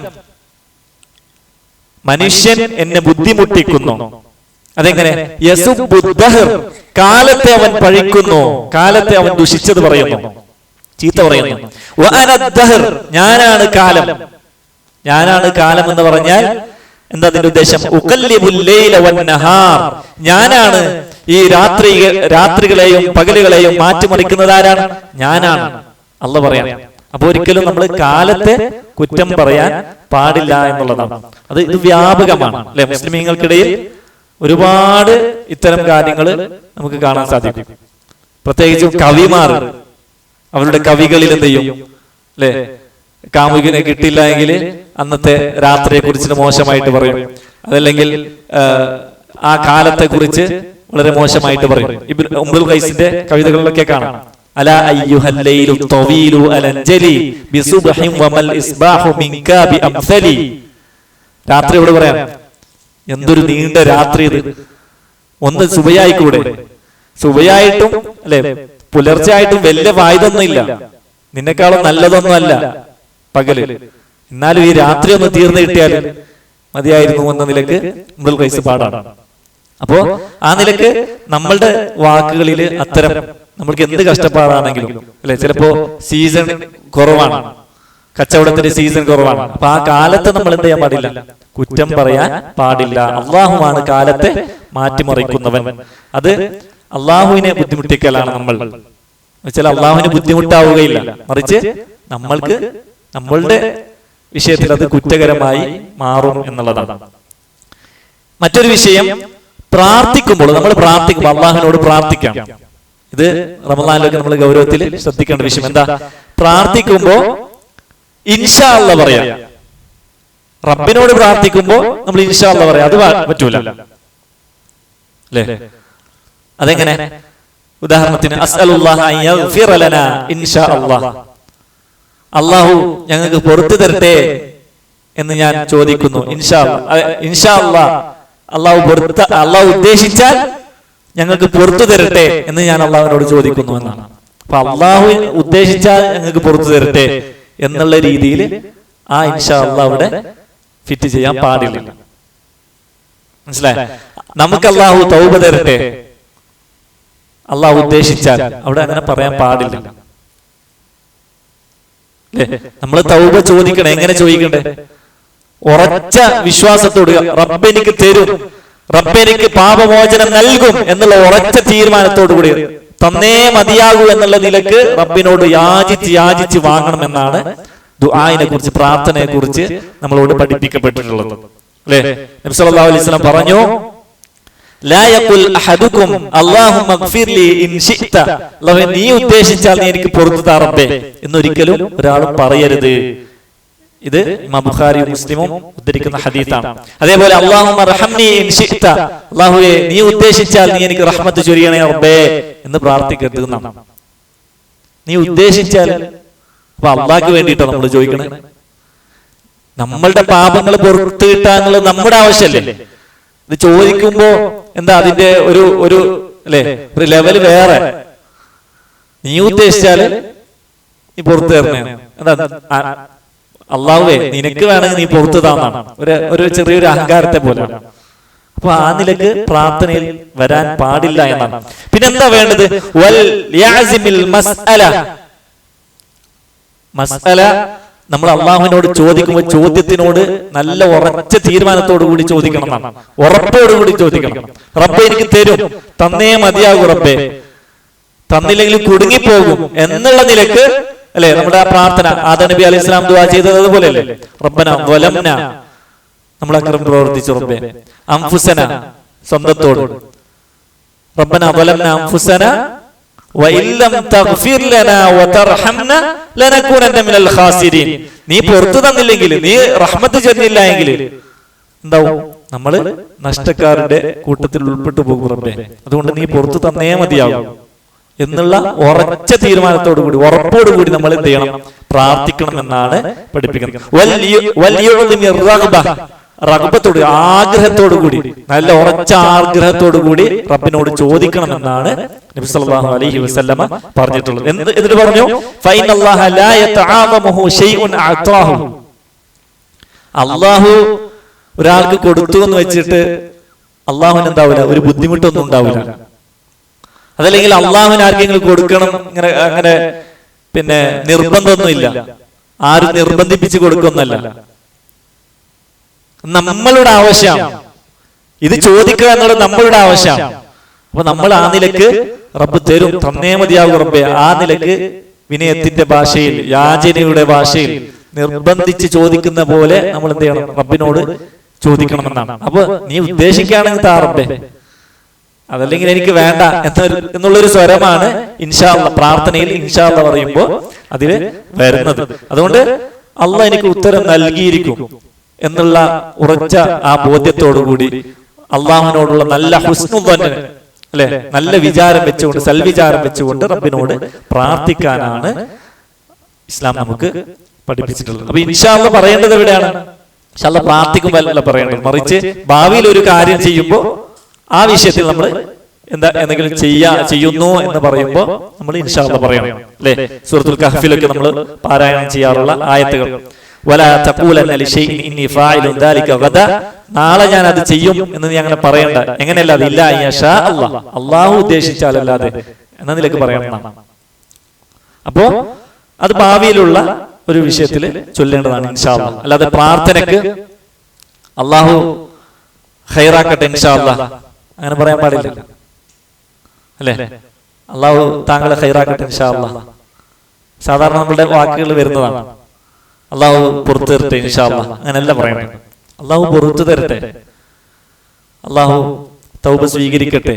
മനുഷ്യൻ എന്നെ ബുദ്ധിമുട്ടിക്കുന്നു. അതെങ്ങനെ? യസുബ്ബു ദഹർ, കാലത്തെ അവൻ പഴിക്കുന്നു, കാലത്തെ അവൻ ദുഷിച്ചത് പറയുന്നു, ചീത്ത പറയുന്നു. വഅന ദഹർ, ഞാനാണ് കാലം. ഞാനാണ് കാലം എന്ന് പറഞ്ഞാൽ എന്താ അതിന്റെ ഉദ്ദേശം? ഉഖല്ലിബുൽ ലൈല വന്നഹാർ, ഞാനാണ് ഈ രാത്രികളെയും പകലുകളെയും മാറ്റിമറിക്കുന്നത്. ആരാണ്? ഞാനാണ്. അല്ലാഹ് പറയാം. അപ്പൊ ഒരിക്കലും നമ്മൾ കാലത്തെ കുറ്റം പറയാൻ പാടില്ല എന്നുള്ളതാണ്. ഇത് വ്യാപകമാണ്. അല്ലെ, മുസ്ലിമീങ്ങൾക്കിടയിൽ ഒരുപാട് ഇത്തരം കാര്യങ്ങൾ നമുക്ക് കാണാൻ സാധിക്കും. പ്രത്യേകിച്ചും കവിമാർ അവരുടെ കവികളിൽ എന്ത് ചെയ്യും? അല്ലെ, കാമുകിനെ കിട്ടില്ല എങ്കിൽ അന്നത്തെ രാത്രിയെ കുറിച്ച് മോശമായിട്ട് പറയും, അതല്ലെങ്കിൽ ആ കാലത്തെ കുറിച്ച് വളരെ മോശമായിട്ട് പറയും. ഉംറുൽ ഖൈസിന്റെ കവിതകളിലൊക്കെ കാണാം, അലാ അയ്യുഹൽ ലൈലു തവീലു അലൻജലി ബിസുബ്ഹിൻ വമൽ ഇസ്ബാഹു മിൻകാ ബിഅംസലി. രാത്രിയോട് പറയാം, എന്തൊരു നീണ്ട രാത്രി ഇത്, ഒന്ന് സുബയായിക്കൂടെ? സുബയായിട്ടും അല്ലെ പുലർച്ചെ ആയിട്ടും വലിയ വായുതൊന്നുമില്ല, നിന്നെക്കാളും നല്ലതൊന്നും അല്ല പകല്, എന്നാലും ഈ രാത്രി ഒന്ന് തീർന്നു കിട്ടിയാൽ മതിയായിരുന്നു എന്ന നിലക്ക് ഉംറുൽ ഖൈസ് പാടാണ്. അപ്പോ ആ നിലക്ക് നമ്മളുടെ വാക്കുകളിൽ അത്തരം നമ്മൾക്ക് എന്ത് കഷ്ടപ്പാടാണെങ്കിലും, അല്ലെ, ചിലപ്പോ സീസൺ കുറവാണ്, കച്ചവടത്തിന്റെ സീസൺ കുറവാണ്, അപ്പൊ ആ കാലത്തെ നമ്മൾ എന്ത് ചെയ്യാൻ പാടില്ല? കുറ്റം പറയാൻ പാടില്ല. അള്ളാഹുവാണ് കാലത്തെ മാറ്റിമറിക്കുന്നവൻ. അത് അള്ളാഹുവിനെ ബുദ്ധിമുട്ടിക്കലാണ് നമ്മൾ. വെച്ചാൽ അള്ളാഹുവിന് ബുദ്ധിമുട്ടാവുകയില്ല, മറിച്ച് നമ്മളുടെ വിഷയത്തിൽ അത് കുറ്റകരമായി മാറും എന്നുള്ളതാണ്. മറ്റൊരു വിഷയം, പ്രാർത്ഥിക്കുമ്പോൾ നമ്മൾ പ്രാർത്ഥിക്കുമ്പോൾ അള്ളാഹുവിനോട് പ്രാർത്ഥിക്കാം. ഇത് റമളാനിലൊക്കെ നമ്മൾ ഗൗരവത്തിൽ ശ്രദ്ധിക്കേണ്ട വിഷയം. എന്താ? പ്രാർത്ഥിക്കുമ്പോ ഇൻഷാ അല്ലാഹ് പറയാം. റബ്ബിനോട് പ്രാർത്ഥിക്കുമ്പോ നമ്മൾ ഇൻഷാ അല്ലാഹ് പറയാം, അത് പറ്റൂല. അല്ലേ? അതെങ്ങനെ? ഉദാഹരണത്തിന് അസ്അലുല്ലാഹ അൻ യഗ്ഫിറ ലനാ ഇൻഷാ അല്ലാഹ്, അല്ലാഹു ഞങ്ങൾക്ക് പുറത്തു തരട്ടെ എന്ന് ഞാൻ ചോദിക്കുന്നു. ഇൻഷാ അല്ലാഹ്, അള്ളാഹു ഉദ്ദേശിച്ചാൽ ഞങ്ങൾക്ക് പുറത്തു തരട്ടെ എന്ന് ഞാൻ അള്ളാഹുവിനോട് ചോദിക്കുന്നു എന്നാണ്. അപ്പൊ അള്ളാഹു ഉദ്ദേശിച്ചാൽ ഞങ്ങൾക്ക് പുറത്തു തരട്ടെ എന്നുള്ള രീതിയിൽ ആ ഇൻഷാ അല്ലാഹ് അവിടെ ഫിറ്റ് ചെയ്യാൻ പാടില്ല. മനസ്സിലായി? നമുക്ക് അല്ലാഹു തൗബ തരട്ടെ, അല്ലാഹു ഉദ്ദേശിച്ചാൽ അവിടെ അങ്ങനെ പറയാൻ പാടില്ല. നമ്മൾ തൗബ ചോദിക്കണം. എങ്ങനെ ചോദിക്കണ്ടേ? ഉറച്ച വിശ്വാസത്തോട് റബ്ബ് എനിക്ക് തരും, റബ്ബ് എനിക്ക് പാപമോചനം നൽകും എന്നുള്ള ഉറച്ച തീരുമാനത്തോടു കൂടി തന്നേ മതിയാകൂ എന്നുള്ള നിലക്ക് റബ്ബിനോട് യാചിച്ച് വാങ്ങണമെന്നാണ് ദുആഇനെ കുറിച്ച്, പ്രാർത്ഥനയെ കുറിച്ച് നമ്മളോട് പഠിപ്പിക്കപ്പെട്ടിട്ടുള്ളത്. അല്ലേ? നബി സല്ലല്ലാഹു അലൈഹി വസല്ലം പറഞ്ഞു, ലാ യഖുൽ അഹദുകും അല്ലാഹുമ്മഗ്ഫിർലി ഇൻ ശിഅത, അല്ലാഹുവേ നീ ഉദ്ദേശിച്ചാൽ നീ എനിക്ക് പുറത്തു താ റബ്ബേ എന്നൊരിക്കലും ഒരാളും പറയരുത്. ഇത് ഇമാം ബുഖാരിയും മുസ്ലിമും ഉദ്ധരിക്കുന്ന ഹദീസാണ്. അതേപോലെ അല്ലാഹുമ്മ റഹംനി ഇൻ ശിഅത, അല്ലാഹുവേ നീ ഉദ്ദേശിച്ചാൽ നീ എനിക്ക് റഹ്മത്ത് ചൊരിയണേ റബ്ബേ എന്ന് പ്രാർത്ഥിക്കരുത് എന്നാണ്. നീ ഉദ്ദേശിച്ചാൽ, അപ്പൊ അള്ളാഹ്ക്ക് വേണ്ടിയിട്ടാണ് നമ്മൾ ചോദിക്കണേ. നമ്മളുടെ പാപങ്ങൾ പുറത്തു കിട്ടാന്നുള്ളത് നമ്മുടെ ആവശ്യമല്ലേ? ഇത് ചോദിക്കുമ്പോ എന്താ അതിന്റെ ഒരു അല്ലെ ഒരു ലെവല് വേറെ. നീ ഉദ്ദേശിച്ചാല് നീ പുറത്തു തരണേ, എന്താ അള്ളാഹുവേ നിനക്ക് വേണമെങ്കിൽ നീ പുറത്തു താന്നാണ് ഒരു ചെറിയൊരു അഹങ്കാരത്തെ പോലെയാണ്. അപ്പൊ ആ നിലക്ക് പ്രാർത്ഥനയിൽ വരാൻ പാടില്ല എന്നാണ്. പിന്നെന്താ വേണ്ടത്? വൽ യഅസിമിൽ മസ്അല നമ്മൾ അള്ളാഹുവിനോട് ചോദിക്കുമ്പോൾ ചോദ്യത്തിനോട് നല്ല ഉറച്ച തീരുമാനത്തോടു കൂടി ചോദിക്കണം എന്നാണ്. ഉറപ്പോടുകൂടി ചോദിക്കണം. റബ്ബേ എനിക്ക് തരും, തന്നേ മതിയാകും റബ്ബേ, തന്നില്ലെങ്കിൽ കുടുങ്ങിപ്പോകും എന്നുള്ള നിലക്ക് അല്ലെ നമ്മുടെ ആ പ്രാർത്ഥന. ആദം നബി അലൈഹി സ്വലാം ദുആ ചെയ്തത് അതുപോലെ അല്ലേ? റബ്ബന വലംന, നമ്മൾ അക്രമം പ്രവർത്തിച്ചു റബ്ബേ, അൻഫുസന സ്വന്തത്തോട്, റബ്ബന വലംന അൻഫുസന വഇല്ലം തഗ്ഫിർ ലനാ വതർഹംന ലനകൂനന്ന മിനൽ ഖാസിരീൻ. നീ പുറത്തു തന്നില്ലെങ്കിൽ, നീ റഹ്മത്ത് ചൊരിഞ്ഞില്ല എങ്കിൽ എന്താവും? നമ്മള് നഷ്ടക്കാരുടെ കൂട്ടത്തിൽ ഉൾപ്പെട്ടു പോകും റബ്ബേ. അതുകൊണ്ട് നീ പുറത്തു തന്നേ മതിയാകും എന്നുള്ള ഉറച്ച തീരുമാനത്തോടുകൂടി ഉറപ്പോടുകൂടി നമ്മൾ എന്ത് ചെയ്യണം? പ്രാർത്ഥിക്കണം എന്നാണ് പഠിപ്പിക്കുന്നത്. റഗ്ബത്തോട്, ആഗ്രഹത്തോടു കൂടി, നല്ല ഉറച്ച ആഗ്രഹത്തോടു കൂടി റബ്ബിനോട് ചോദിക്കണമെന്നാണ് നബി സല്ലല്ലാഹു അലൈഹി വസല്ലമ പറഞ്ഞിട്ടുള്ളത്. എന്നിട്ട് പറഞ്ഞു, ഫൈനല്ലാഹ ലാ യതആവമുഹു ശൈഉൻ അഅതാഹു, അല്ലാഹു ഒരാൾക്ക് കൊടുത്തു എന്ന് വെച്ചിട്ട് അല്ലാഹുവിന് എന്താവില്ല, ഒരു ബുദ്ധിമുട്ടൊന്നും ഉണ്ടാവില്ല. അതല്ലെങ്കിൽ അള്ളാഹുവിന് ആർക്കെങ്കിലും കൊടുക്കണം അങ്ങനെ പിന്നെ നിർബന്ധമൊന്നുമില്ല. ആരും നിർബന്ധിപ്പിച്ച് കൊടുക്കൊന്നല്ല. നമ്മളുടെ ആവശ്യം ഇത് ചോദിക്കുക എന്നുള്ളത് നമ്മളുടെ ആവശ്യം. അപ്പൊ നമ്മൾ ആ നിലക്ക് റബ്ബ് തരും, തന്നേ മതിയാകും റബ്ബേ, ആ നിലക്ക് വിനയത്തിന്റെ ഭാഷയിൽ, യാചനയുടെ ഭാഷയിൽ നിർബന്ധിച്ച് ചോദിക്കുന്ന പോലെ നമ്മൾ എന്ത് ചെയ്യണം? റബ്ബിനോട് ചോദിക്കണമെന്നാണ്. അപ്പൊ നീ ഉദ്ദേശിക്കുകയാണെങ്കിൽ താ റബ്ബേ, അതല്ലെങ്കിൽ എനിക്ക് വേണ്ട എന്നുള്ളൊരു സ്വരമാണ് ഇൻഷാ അല്ലാഹ് പ്രാർത്ഥനയിൽ ഇൻഷാ അല്ലാഹ് പറയുമ്പോൾ അതില് വരുന്നത്. അതുകൊണ്ട് അള്ളാഹ് എനിക്ക് ഉത്തരം നൽകിയിരിക്കും എന്നുള്ള ഉറച്ച ആ ബോധ്യത്തോടുകൂടി അള്ളാഹുവിനോടുള്ള നല്ല ഹുസ്നുദ്ദൻ അല്ലെ, നല്ല വിചാരം വെച്ചുകൊണ്ട്, സൽവിചാരം വെച്ചുകൊണ്ട് റബ്ബിനോട് പ്രാർത്ഥിക്കാനാണ് ഇസ്ലാം നമുക്ക് പഠിപ്പിച്ചിട്ടുള്ളത്. അപ്പൊ ഇൻഷാ അല്ലാഹ് പറയേണ്ടത് എവിടെയാണ്? ഇൻഷാ അല്ലാഹ് പ്രാർത്ഥിക്കുമ്പോൾ പറയേണ്ടത്, മറിച്ച് ഭാവിയിൽ ഒരു കാര്യം ചെയ്യുമ്പോൾ ആ വിഷയത്തിൽ നമ്മൾ എന്തെങ്കിലും ചെയ്യുന്നു എന്ന് പറയുമ്പോൾ നമ്മൾ ഇൻഷാ അല്ലാഹ് പറയണം. അല്ലെ? സൂറത്തുൽ കഹ്ഫിലൊക്കെ നമ്മൾ പാരായണം ചെയ്യാറുള്ള ആയത്തുകൾ, വലാ തഖൂലന്ന ലിശൈഇൻ ഇന്നി ഫാഇലുൻ ദാലിക ഗദ, നാളെ ഞാൻ അത് ചെയ്യും എന്ന് നീ അങ്ങനെ പറയണ്ട. എങ്ങനെയല്ലാതെ? ഇല്ലാ യശാ അല്ലാഹ്, അല്ലാഹു ഉദ്ദേശിച്ചാലല്ലാതെ എന്ന നിലക്ക് പറയണം. അപ്പോ അത് ഭാവിയിലുള്ള ഒരു വിഷയത്തിൽ ചൊല്ലേണ്ടതാണ് ഇൻഷാ അല്ലാഹ്. അല്ലാതെ പ്രാർത്ഥനക്ക് അല്ലാഹു ഖൈറാക്കട്ടെ ഇൻഷാ അല്ലാഹ് അങ്ങനെ പറയാൻ പാടില്ല. അല്ലെ? അല്ലാഹു താങ്കളെ ഖൈറാക്കട്ടെ ഇൻഷാ അല്ലാഹ് സാധാരണ നമ്മളുടെ വാക്കുകൾ വരുന്നതാണ്. അല്ലാഹു പുറത്തു തരട്ടെ ഇൻഷാ അല്ലാഹ് അങ്ങനെയല്ല പറയണം. അല്ലാഹു പുറത്തു തരട്ടെ, അല്ലാഹു തൗബ സ്വീകരിക്കട്ടെ,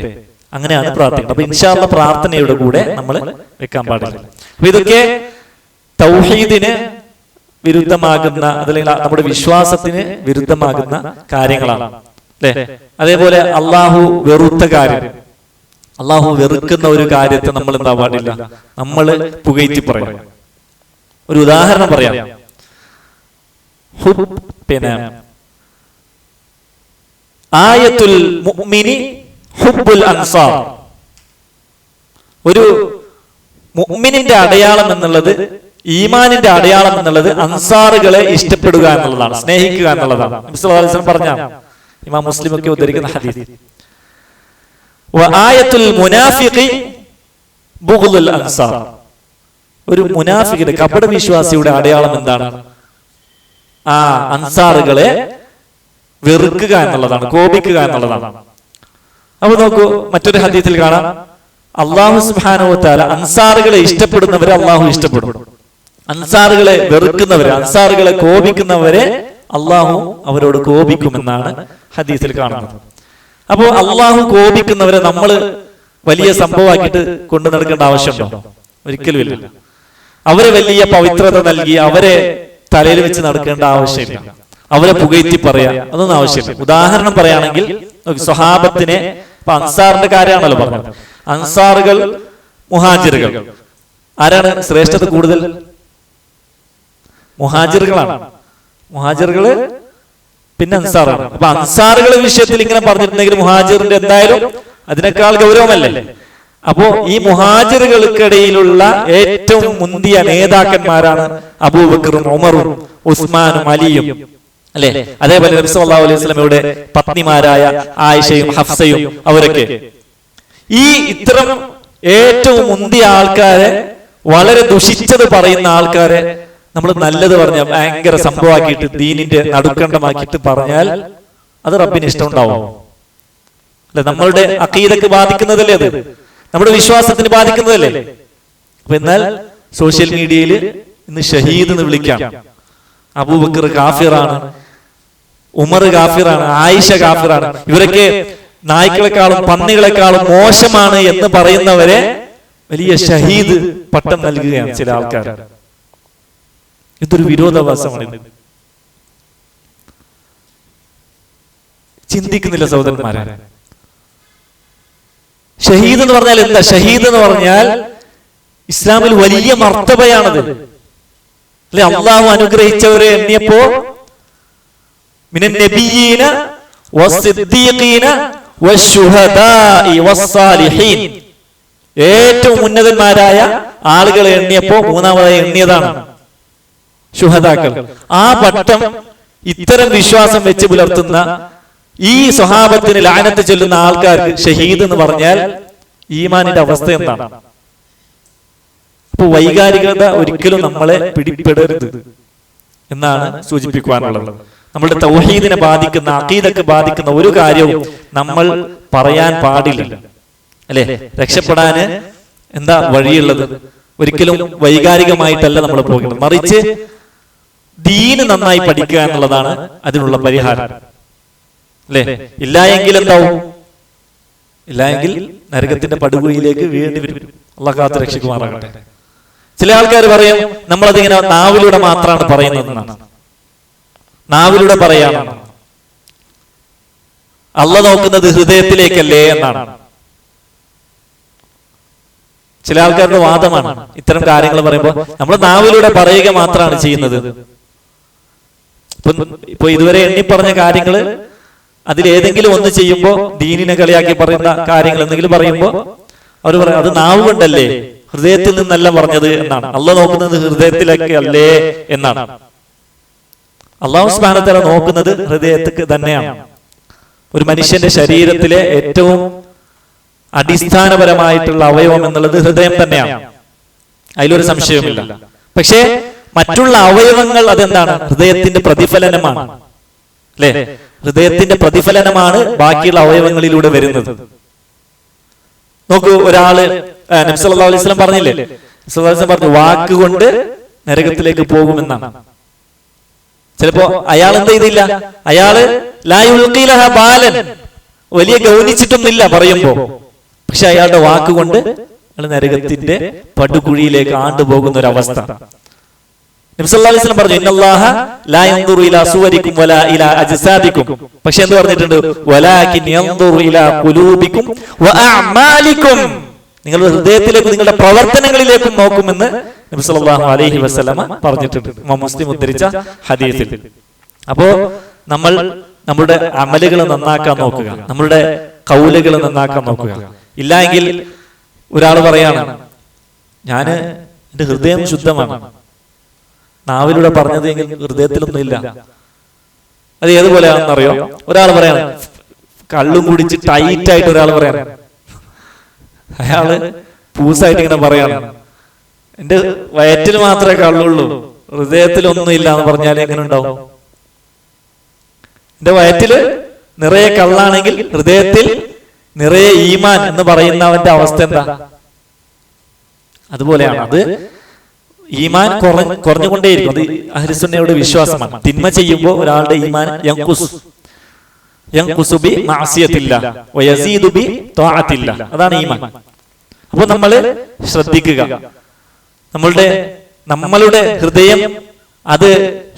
അങ്ങനെയാണ് പ്രാർത്ഥന. അപ്പൊ ഇൻഷാ അല്ലാഹ് പ്രാർത്ഥനയുടെ കൂടെ നമ്മൾ വെക്കാൻ പാടില്ല. അപ്പൊ ഇതൊക്കെ തൗഹീദിന് വിരുദ്ധമാകുന്ന, അതല്ലെങ്കിൽ നമ്മുടെ വിശ്വാസത്തിന് വിരുദ്ധമാകുന്ന കാര്യങ്ങളാണ്. അല്ലെ? അതേപോലെ അള്ളാഹു വെറുത്ത കാര്യം, അള്ളാഹു വെറുക്കുന്ന ഒരു കാര്യത്തെ നമ്മൾ എന്താ പാടില്ല, നമ്മൾ പുകഴ്ത്തി പറയാം. ഒരു ഉദാഹരണം പറയാം. പിന്നെ ആയത്തുൽ മുഅ്മിനി ഹുബ്ബുൽ അൻസാർ, ഒരു മുഅ്മിനിന്റെ അടയാളം എന്നുള്ളത് ഈമാനിന്റെ അടയാളം എന്നുള്ളത് അൻസാറുകളെ ഇഷ്ടപ്പെടുക എന്നുള്ളതാണ്, സ്നേഹിക്കുക എന്നുള്ളതാണ്. നബി സല്ലല്ലാഹു അലൈഹി വസല്ലം പറഞ്ഞ ഇമാം മുസ്ലിം ഒക്കെ ഉദ്ധരിക്കുന്ന ഹദീസ്, വആയത്തുൽ മുനാഫിഖി ബുഗ്ളുൽ അൻസാർ. ഒരു മുനാഫിഖിന്റെ, കപട വിശ്വാസിയുടെ അടയാളം എന്താണ്? അൻസാറുകളെ വെറുക്കുക എന്നുള്ളതാണ്, കോപിക്കുക എന്നുള്ളതാണ്. അപ്പൊ നോക്കൂ, മറ്റൊരു ഹദീസിൽ കാണാം, അല്ലാഹു സുബ്ഹാനഹു വ തആല അൻസാറുകളെ ഇഷ്ടപ്പെടുന്നവരെ അല്ലാഹു ഇഷ്ടപ്പെടും, അൻസാറുകളെ വെറുക്കുന്നവരെ, അൻസാറുകളെ കോപിക്കുന്നവരെ അല്ലാഹു അവരോട് കോപിക്കുമെന്നാണ് ഹദീസിൽ കാണുന്നത്. അപ്പോ അല്ലാഹു കോപിക്കുന്നവരെ നമ്മൾ വലിയ സംഭവമാക്കിയിട്ട് കൊണ്ടു നടക്കേണ്ട ആവശ്യമുണ്ടോ? ഒരിക്കലും ഇല്ല. അവരെ വലിയ പവിത്രത നൽകി അവരെ തലയിൽ വെച്ച് നടക്കേണ്ട ആവശ്യമില്ല, അവരെ പുകഴ്ത്തി പറയാ, അതൊന്നും ആവശ്യമില്ല. ഉദാഹരണം പറയുകയാണെങ്കിൽ സ്വഹാബത്തിനെ, ഇപ്പൊ അൻസാറിന്റെ കാര്യമാണല്ലോ പറഞ്ഞത്, അൻസാറുകൾ മുഹാജിറുകൾ, ആരാണ് ശ്രേഷ്ഠത കൂടുതൽ? മുഹാജിറുകളാണ്. മുഹാജിറുകള് പിന്നെ അൻസാറാണ്. അപ്പൊ അൻസാറുകളുടെ വിഷയത്തിൽ ഇങ്ങനെ പറഞ്ഞിട്ടുണ്ടെങ്കിൽ മുഹാജിറിന്റെ എന്തായാലും അതിനേക്കാൾ ഗൗരവമല്ലേ? അപ്പോ ഈ മുഹാജിറുകൾക്കിടയിലുള്ള ഏറ്റവും മുന്തിയ നേതാക്കന്മാരാണ് അബൂബക്കറും ഉമറും ഉസ്മാനും അലിയും, അല്ലെ? അതേപോലെ നബി സല്ലല്ലാഹു അലൈഹി വസല്ലമയുടെ പത്നിമാരായ ആയിഷയും ഹഫ്സയും അവരൊക്കെ. ഈ ഇത്തരം ഏറ്റവും മുന്തിയ ആൾക്കാരെ, വളരെ ദുഷിച്ചത് പറയുന്ന ആൾക്കാരെ നമ്മൾ നല്ലത് പറഞ്ഞ ഭയങ്കര സംഭവമാക്കിയിട്ട് ദീനിന്റെ നടുക്കണ്ടമാക്കിയിട്ട് പറഞ്ഞാൽ അത് റബ്ബിന് ഇഷ്ടമുണ്ടാവും? അല്ലെ? നമ്മളുടെ അഖീദക്ക് ബാധിക്കുന്നതല്ലേ അത്? നമ്മുടെ വിശ്വാസത്തിന് ബാധിക്കുന്നതല്ലേ? അപ്പൊ എന്നാൽ സോഷ്യൽ മീഡിയയിൽ ഇന്ന് ഷഹീദ് എന്ന് വിളിക്കാം, അബൂബക്കർ കാഫിറാണ്, ഉമർ കാഫിറാണ്, ആയിഷ കാഫിറാണ്, ഇവരൊക്കെ നായ്ക്കളെക്കാളും പന്നികളെക്കാളും മോശമാണ് എന്ന് പറയുന്നവരെ വലിയ ഷഹീദ് പട്ടം നൽകുകയാണ് ചില ആൾക്കാർ. ഇതൊരു വിരോധാഭാസമാണ്. ചിന്തിക്കുന്നില്ല സഹോദരന്മാരെ. ഷഹീദ് എന്ന് പറഞ്ഞാൽ എന്താ? ഷഹീദ് എന്ന് പറഞ്ഞാൽ ഇസ്ലാമിൽ വലിയ മർത്തബയാണത്, അല്ലെ? അള്ളാഹു അനുഗ്രഹിച്ചവരെ എണ്ണിയപ്പോ മിനൻ നബിയ്യീന വസ്സിദ്ദീഖീന വശുഹദാഇ വസ്സാലിഹീൻ, ഏറ്റവും ഉന്നതന്മാരായ ആളുകളെ എണ്ണിയപ്പോ മൂന്നാമതായി എണ്ണിയതാണ് ശുഹദാക്കൾ. ആ പട്ടം ഇത്തരം വിശ്വാസം വെച്ച് പുലർത്തുന്ന ഈ സ്വഹാബത്തിന് ലാനത്ത് ചൊല്ലുന്ന ആൾക്കാർക്ക് ഷഹീദ് എന്ന് പറഞ്ഞാൽ ഈമാനിന്റെ അവസ്ഥ എന്താണ്? അപ്പൊ വൈകാരികത ഒരിക്കലും നമ്മളെ പിടിപ്പെടരുത് എന്നാണ് സൂചിപ്പിക്കുവാനുള്ളത്. നമ്മളുടെ തൗഹീദിനെ ബാധിക്കുന്ന, അഖീദക്ക് ബാധിക്കുന്ന ഒരു കാര്യവും നമ്മൾ പറയാൻ പാടില്ല, അല്ലെ? രക്ഷപ്പെടാന് എന്താ വഴിയുള്ളത്? ഒരിക്കലും വൈകാരികമായിട്ടല്ല നമ്മൾ പോകുന്നത്, മറിച്ച് ദീന് നന്നായി പഠിക്കുക എന്നുള്ളതാണ് അതിനുള്ള പരിഹാരം, അല്ലെ? ഇല്ലായെങ്കിൽ എന്താവും? ഇല്ലായെങ്കിൽ നരകത്തിന്റെ പടുകുഴിയിലേക്ക് വീണ്ടി വരും. അല്ലാഹു കാത്ത് രക്ഷിക്കുമാറാകട്ടെ. ചില ആൾക്കാർ പറയും നമ്മളതിങ്ങനെ നാവിലൂടെ മാത്രമാണ് പറയുന്നതെന്നാണ്, നാവിലൂടെ പറയാണ്. അല്ലാഹു നോക്കുന്നത് ഹൃദയത്തിലേക്കല്ലേ എന്നാണ് ചില ആൾക്കാരുടെ വാദമാണ്. ഇത്തരം കാര്യങ്ങൾ പറയുമ്പോൾ നമ്മൾ നാവിലൂടെ പറയുക മാത്രമാണ് ചെയ്യുന്നത്. ഇപ്പൊ ഇതുവരെ എണ്ണി പറഞ്ഞ കാര്യങ്ങള് അതിലേതെങ്കിലും ഒന്ന് ചെയ്യുമ്പോ ദീനിനെ കളിയാക്കി പറയുന്ന കാര്യങ്ങൾ എന്തെങ്കിലും പറയുമ്പോ അവർ പറയും അത് നാവ് കൊണ്ടല്ലേ, ഹൃദയത്തിൽ നിന്നല്ല പറഞ്ഞത് എന്നാണ്. അല്ലാഹു നോക്കുന്നത് ഹൃദയത്തിലേക്ക് അല്ലേ എന്നാണ്. അല്ലാഹു സുബ്ഹാനഹു വ തആല നോക്കുന്നത് ഹൃദയത്തിലേക്ക് തന്നെയാണ്. ഒരു മനുഷ്യന്റെ ശരീരത്തിലെ ഏറ്റവും അടിസ്ഥാനപരമായിട്ടുള്ള അവയവം എന്നുള്ളത് ഹൃദയം തന്നെയാണ്, അതിലൊരു സംശയവുമില്ല. പക്ഷേ മറ്റുള്ള അവയവങ്ങൾ അതെന്താണ്? ഹൃദയത്തിന്റെ പ്രതിഫലനമാണ്, അല്ലെ? ഹൃദയത്തിന്റെ പ്രതിഫലനമാണ് ബാക്കിയുള്ള അവയവങ്ങളിലൂടെ വരുന്നത്. നോക്കൂ, ഒരാള് നബി സല്ലല്ലാഹു അലൈഹി വസല്ലം പറഞ്ഞില്ലേ, നബി സല്ലല്ലാഹു അലൈഹി വസല്ലം പറഞ്ഞു വാക്കുകൊണ്ട് നരകത്തിലേക്ക് പോകുമെന്നാണ്. ചിലപ്പോ അയാൾ എന്ത് ചെയ്തില്ല, അയാള് ലാ യുൽഖി ലഹാ ബാലൻ, വലിയ ഗൗനിച്ചിട്ടൊന്നുമില്ല പറയുമ്പോ, പക്ഷെ അയാളുടെ വാക്കുകൊണ്ട് അയാൾ നരകത്തിന്റെ പടുകുഴിയിലേക്ക് ആണ്ടുപോകുന്ന ഒരു അവസ്ഥ. നബി സല്ലല്ലാഹു അലൈഹി വസല്ലം പറഞ്ഞു ഇന്നല്ലാഹ ലാ യൻദുറു ഇലാ സുവരിക്കും വലാ ഇലാ അജ്സാദിക്കും, പക്ഷെ എന്ത് പറഞ്ഞിട്ടുണ്ട്? വലാകിൻ യൻദുറു ഇലാ ഖുലൂബിക്കും വഅഅമാലിക്കും, നിങ്ങളുടെ ഹൃദയത്തിലേക്കും നിങ്ങളുടെ പ്രവർത്തനങ്ങളിലേക്കും നോക്കുമെന്ന് നബി സല്ലല്ലാഹു അലൈഹി വസല്ലം പറഞ്ഞിട്ടുണ്ട്, ഇമാം മുസ്ലിം ഉദ്ധരിച്ച ഹദീസിൽ. അപ്പോ നമ്മൾ നമ്മുടെ അമലുകൾ നന്നാക്കാൻ നോക്കുക, നമ്മുടെ ഖൗലുകൾ നന്നാക്കാൻ നോക്കുക. ഇല്ലെങ്കിൽ ഒരാൾ പറയാണ് എന്റെ ഹൃദയം ശുദ്ധമാണ്, നാവിലൂടെ പറഞ്ഞത് എങ്കിൽ ഹൃദയത്തിലൊന്നും ഇല്ല. അത് ഏതുപോലെയാണെന്നറിയോ? ഒരാൾ പറയാണ്, കള്ളും കുടിച്ച് ടൈറ്റായിട്ട് ഒരാൾ പറയാണ്, അയാള് പൂസായിട്ട് ഇങ്ങനെ പറയാണ്, എന്റെ വയറ്റിൽ മാത്രമേ കള്ളുള്ളൂ, ഹൃദയത്തിലൊന്നും ഇല്ല എന്ന് പറഞ്ഞാൽ എങ്ങനെ ഉണ്ടാവും? എന്റെ വയറ്റില് നിറയെ കള്ളാണെങ്കിൽ ഹൃദയത്തിൽ നിറയെ ഈമാൻ എന്ന് പറയുന്നവന്റെ അവസ്ഥ എന്താ? അതുപോലെയാണ്. അത് ഈമാൻ കുറഞ്ഞുകൊണ്ടേയിരിക്കും. അത് അഹ്ലുസുന്നയുടെ വിശ്വാസമാണ്. തിന്മ ചെയ്യുമ്പോൾ ഒരാളുടെ ഈമാൻ യൻഖുസു ബി മഅസിയത്തില്ലാ വയസീദു ബി ത്വാഅത്തില്ലാ. അതാണ് ഈമാൻ. അപ്പോൾ നമ്മൾ ശ്രദ്ധിക്കുക, നമ്മളുടെ ഹൃദയം അത്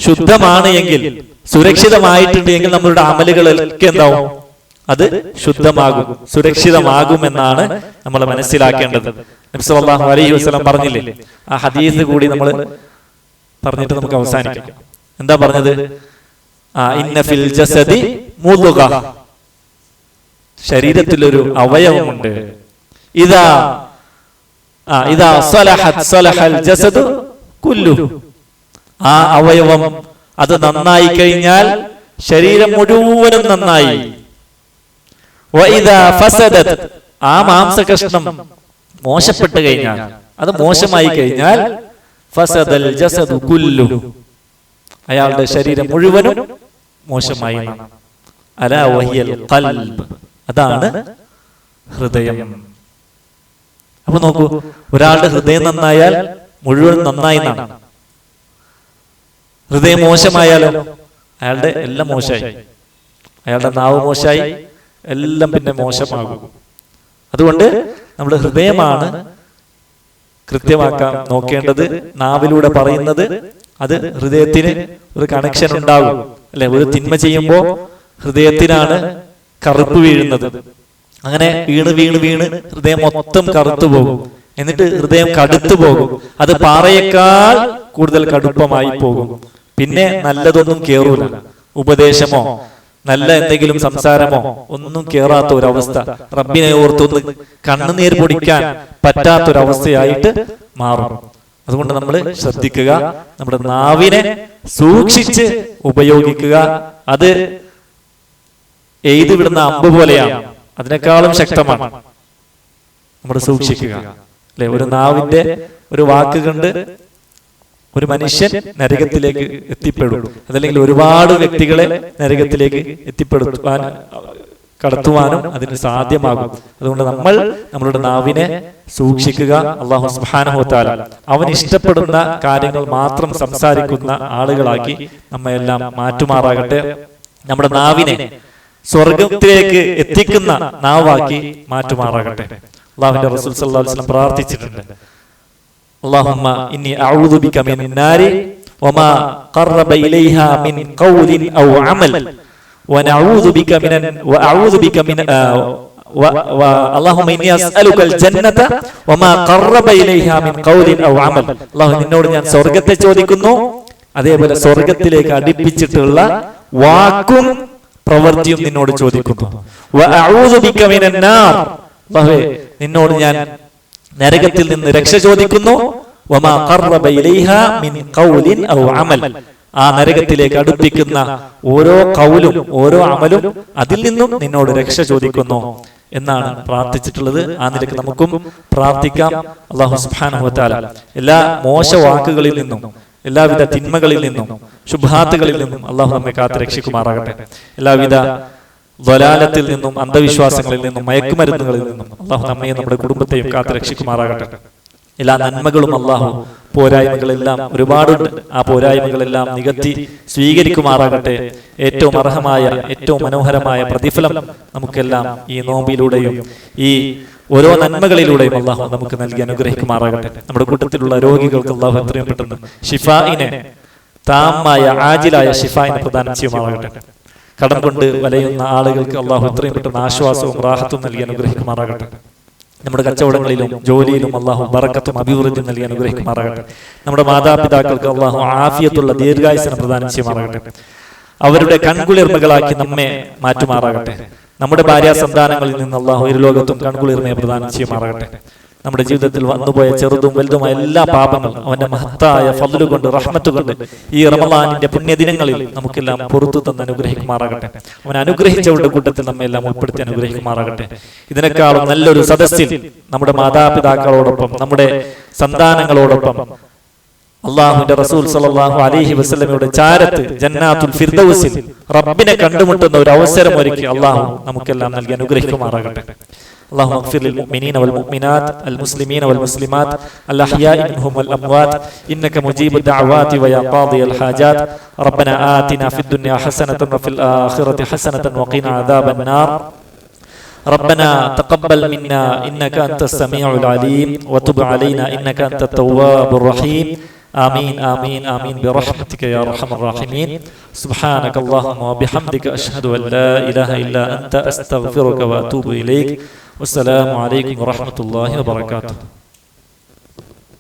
ശുദ്ധമാണ് എങ്കിൽ, സുരക്ഷിതമായിട്ടുണ്ട് എങ്കിൽ നമ്മളുടെ അമലുകളൊക്കെ എന്താവും? അത് ശുദ്ധമാകും, സുരക്ഷിതമാകും എന്നാണ് നമ്മൾ മനസ്സിലാക്കേണ്ടത്. നബി സല്ലല്ലാഹു അലൈഹി വസല്ലം പറഞ്ഞില്ലേ? ആ ഹദീസ് കൂടി നമ്മൾ പറഞ്ഞിട്ട് നമുക്ക് അവസാനിക്കാം. എന്താ പറഞ്ഞത്? ഇന്ന ഫിൽ ജസദി മുദ്ഗ, ശരീരത്തിലൊരു അവയവമുണ്ട്. ഇദാ സലഹത് സലഹൽ ജസദു കുല്ലുഹു, ആ അവയവം അത് നന്നായി കഴിഞ്ഞാൽ ശരീരം മുഴുവനും നന്നായി. വഇദാ ഫസദത്, ആ മാംസകഷ്ണം മോശപ്പെട്ടു കഴിഞ്ഞാൽ, അത് മോശമായി കഴിഞ്ഞാൽ, ഫസദൽ ജസദു കുല്ലുഹു, അയാളുടെ ശരീരം മുഴുവനും മോശമായി. അലാ വഹിയൽ ഖൽബ്, അതാണ് ഹൃദയം. അപ്പൊ നോക്കൂ, ഒരാളുടെ ഹൃദയം നന്നായാൽ മുഴുവൻ നന്നായി എന്നാണ്. ഹൃദയം മോശമായാലോ അയാളുടെ എല്ലാം മോശമായി, അയാളുടെ നാവ് മോശമായി, എല്ലാം പിന്നെ മോശമാകും. അതുകൊണ്ട് നമ്മുടെ ഹൃദയമാണ് കൃത്യമാക്കാൻ നോക്കേണ്ടത്. നാവിലൂടെ പറയുന്നത് അത് ഹൃദയത്തിന് ഒരു കണക്ഷൻ ഉണ്ടാകും, അല്ലെ? ഒരു തിന്മ ചെയ്യുമ്പോൾ ഹൃദയത്തിനാണ് കറുപ്പ് വീഴുന്നത്. അങ്ങനെ വീണ് വീണ് വീണ് ഹൃദയം മൊത്തം കറുത്തു പോകും. എന്നിട്ട് ഹൃദയം കടുത്തു പോകും. അത് പാറയേക്കാൾ കൂടുതൽ കടുപ്പമായി പോകും. പിന്നെ നല്ലതൊന്നും കേറൂല. ഉപദേശമോ നല്ല എന്തെങ്കിലും സംസാരമോ ഒന്നും കേറാത്ത ഒരവസ്ഥ, റബ്ബിനെ ഓർത്തൊന്ന് കണ്ണുനീർ പൊടിക്കാൻ പറ്റാത്തൊരവസ്ഥയായിട്ട് മാറും. അതുകൊണ്ട് നമ്മൾ ശ്രദ്ധിക്കുക, നമ്മുടെ നാവിനെ സൂക്ഷിച്ച് ഉപയോഗിക്കുക. അത് എയ്ത് വിടുന്ന അമ്പ് പോലെയാണ്, അതിനേക്കാളും ശക്തമാണ്. നമ്മൾ സൂക്ഷിക്കുക, അല്ലെ? ഒരു നാവിന്റെ ഒരു വാക്ക് കൊണ്ട് ഒരു മനുഷ്യൻ നരകത്തിലേക്ക് എത്തിപ്പെടും, അതല്ലെങ്കിൽ ഒരുപാട് വ്യക്തികളെ നരകത്തിലേക്ക് കടത്തുവാനും അതിന് സാധ്യമാകും. അതുകൊണ്ട് നമ്മൾ നമ്മളുടെ നാവിനെ സൂക്ഷിക്കുക. അല്ലാഹു സുബ്ഹാനഹു വ തആല അവൻ ഇഷ്ടപ്പെടുന്ന കാര്യങ്ങൾ മാത്രം സംസാരിക്കുന്ന ആളുകളാക്കി നമ്മയെല്ലാം മാറ്റുമാറാകട്ടെ. നമ്മുടെ നാവിനെ സ്വർഗത്തിലേക്ക് എത്തിക്കുന്ന നാവാക്കി മാറ്റുമാറാകട്ടെ. അല്ലാഹുവിന്റെ റസൂൽ സല്ലല്ലാഹു അലൈഹി വസല്ലം പ്രാർത്ഥിച്ചിട്ടുണ്ട്, اللهم إني أعوذ بك من النار وما قرب إليها من قول أو عمل ونعوذ بك من وأعوذ بك من اللهم إني أسألك الجنة وما قرب إليها من قول أو عمل. അല്ലാഹു നിന്നോട് ഞാൻ സ്വർഗ്ഗത്തെ ചോദിക്കുന്നു, അതേപോലെ സ്വർഗ്ഗത്തിലേക്ക് അടുപ്പിച്ചിട്ടുള്ള വാക്കും പ്രവൃത്തിയും നിന്നോട് ചോദിക്കുന്നു. വഅഊദു ബിക മിനൻ നാർ, അല്ലാഹുവേ നിന്നോട് ഞാൻ നരകത്തിൽ നിന്ന് രക്ഷ ചോദിക്കുന്നു. വമാ ഖറബ ഇലൈഹാ മിൻ ഖൗലിൻ ഔ അമൽ, ആ നരകത്തിലേക്ക് അടുപ്പിക്കുന്ന ഓരോ ഖൗലും ഓരോ അമലും അതിൽ നിന്നും നിന്നോട് രക്ഷ ചോദിക്കുന്നു എന്നാണ് പ്രാർത്ഥിച്ചിട്ടുള്ളത്. ആ നിലയ്ക്ക് നമുക്കും പ്രാർത്ഥിക്കാം. അല്ലാഹു സുബ്ഹാനഹു വ തആല എല്ലാ മോശ വാക്കുകളിൽ നിന്നും, എല്ലാവിധ തിന്മകളിൽ നിന്നും, ശുബ്ഹാത്തുകളിൽ നിന്നും അല്ലാഹു നമ്മെ കാത്ത് രക്ഷിക്കുമാറാകട്ടെ. എല്ലാവിധ ളലാലത്തിൽ നിന്നും, അന്ധവിശ്വാസങ്ങളിൽ നിന്നും, മയക്കുമരുന്നുകളിൽ നിന്നും അല്ലാഹു നമ്മയും നമ്മുടെ കുടുംബത്തെയും കാത്ത് രക്ഷിക്കുമാറാകട്ടെ. എല്ലാ നന്മകളും അല്ലാഹു, പോരായ്മകളെല്ലാം ഒരുപാടുണ്ട്, ആ പോരായ്മകളെല്ലാം നികത്തി സ്വീകരിക്കുമാറാകട്ടെ. ഏറ്റവും അർഹമായ ഏറ്റവും മനോഹരമായ പ്രതിഫലം നമുക്കെല്ലാം ഈ നോമ്പിലൂടെയും ഈ ഓരോ നന്മകളിലൂടെയും അല്ലാഹു നമുക്ക് നൽകി അനുഗ്രഹിക്കുമാറാകട്ടെ. നമ്മുടെ കൂട്ടത്തിലുള്ള രോഗികൾക്ക് അല്ലാഹു എത്രയും പെട്ടെന്ന് ഷിഫായിനെ, താമായ ആജിലായ ഷിഫായിനെ പ്രദാനം ചെയ്യുമാറാകട്ടെ. കടം കൊണ്ട് വലയുന്ന ആളുകൾക്ക് അല്ലാഹു എത്രയും പെട്ടെന്ന് ആശ്വാസവും റാഹത്തും നൽകി അനുഗ്രഹിക്കുമാറാകട്ടെ. നമ്മുടെ കച്ചവടങ്ങളിലും ജോലിയിലും അല്ലാഹു ബറക്കത്തും അഭിവൃദ്ധിയും നൽകി അനുഗ്രഹിക്കുമാറാകട്ടെ. നമ്മുടെ മാതാപിതാക്കൾക്ക് അല്ലാഹു ആഫിയത്തുള്ള ദീർഘായുസ്സനം പ്രദാനം ചെയ്യുമാറാകട്ടെ. അവരുടെ കൺകുളിർമകളാക്കി നമ്മെ മാറ്റുമാറാകട്ടെ. നമ്മുടെ ഭാര്യ സന്താനങ്ങളിൽ നിന്ന് അല്ലാഹു ഇരു ലോകത്തും കൺകുളിർമയെ പ്രദാനം ചെയ്യുമാറാകട്ടെ. നമ്മുടെ ജീവിതത്തിൽ വന്നുപോയ ചെറുതും വലുതുമായ എല്ലാ പാപങ്ങളും അവന്റെ മഹത്തായ ഫദ്ല് കൊണ്ട് റഹ്മത്ത് കൊണ്ട് ഈ റമളാനിന്റെ പുണ്യദിനങ്ങളിൽ നമുക്കെല്ലാം പുറത്തു തന്ന് അനുഗ്രഹിക്കുമാറാകട്ടെ. അവൻ അനുഗ്രഹിച്ചവരുടെ കൂട്ടത്തിൽ നമ്മെ എല്ലാം ഉൾപ്പെടുത്തി അനുഗ്രഹിക്കുമാറാകട്ടെ. ഇതിനേക്കാളും നല്ലൊരു സദസ്സിൽ നമ്മുടെ മാതാപിതാക്കളോടൊപ്പം നമ്മുടെ സന്താനങ്ങളോടൊപ്പം അള്ളാഹുവിന്റെ റസൂൽ സല്ലല്ലാഹു അലൈഹി വസല്ലമയുടെ ചാരത്ത് ജന്നാത്തുൽ ഫിർദൗസിൽ റബ്ബിനെ കണ്ടുമുട്ടുന്ന ഒരു അവസരം ഒരുക്കി അള്ളാഹു നമുക്കെല്ലാം നൽകി അനുഗ്രഹിക്കുമാറാകട്ടെ. اللهم اغفر للمؤمنين والمؤمنات المسلمين والمسلمات الأحياء منهم والأموات إنك مجيب الدعوات ويا قاضي الحاجات. ربنا آتنا في الدنيا حسنة وفي الآخرة حسنة وقنا عذاب النار. ربنا تقبل منا إنك أنت السميع العليم وتب علينا إنك أنت التواب الرحيم. آمين آمين آمين برحمتك يا أرحم الراحمين. سبحانك اللهم وبحمدك أشهد أن لا إله إلا أنت أستغفرك وأتوب إليك. والسلام عليكم ورحمة الله وبركاته.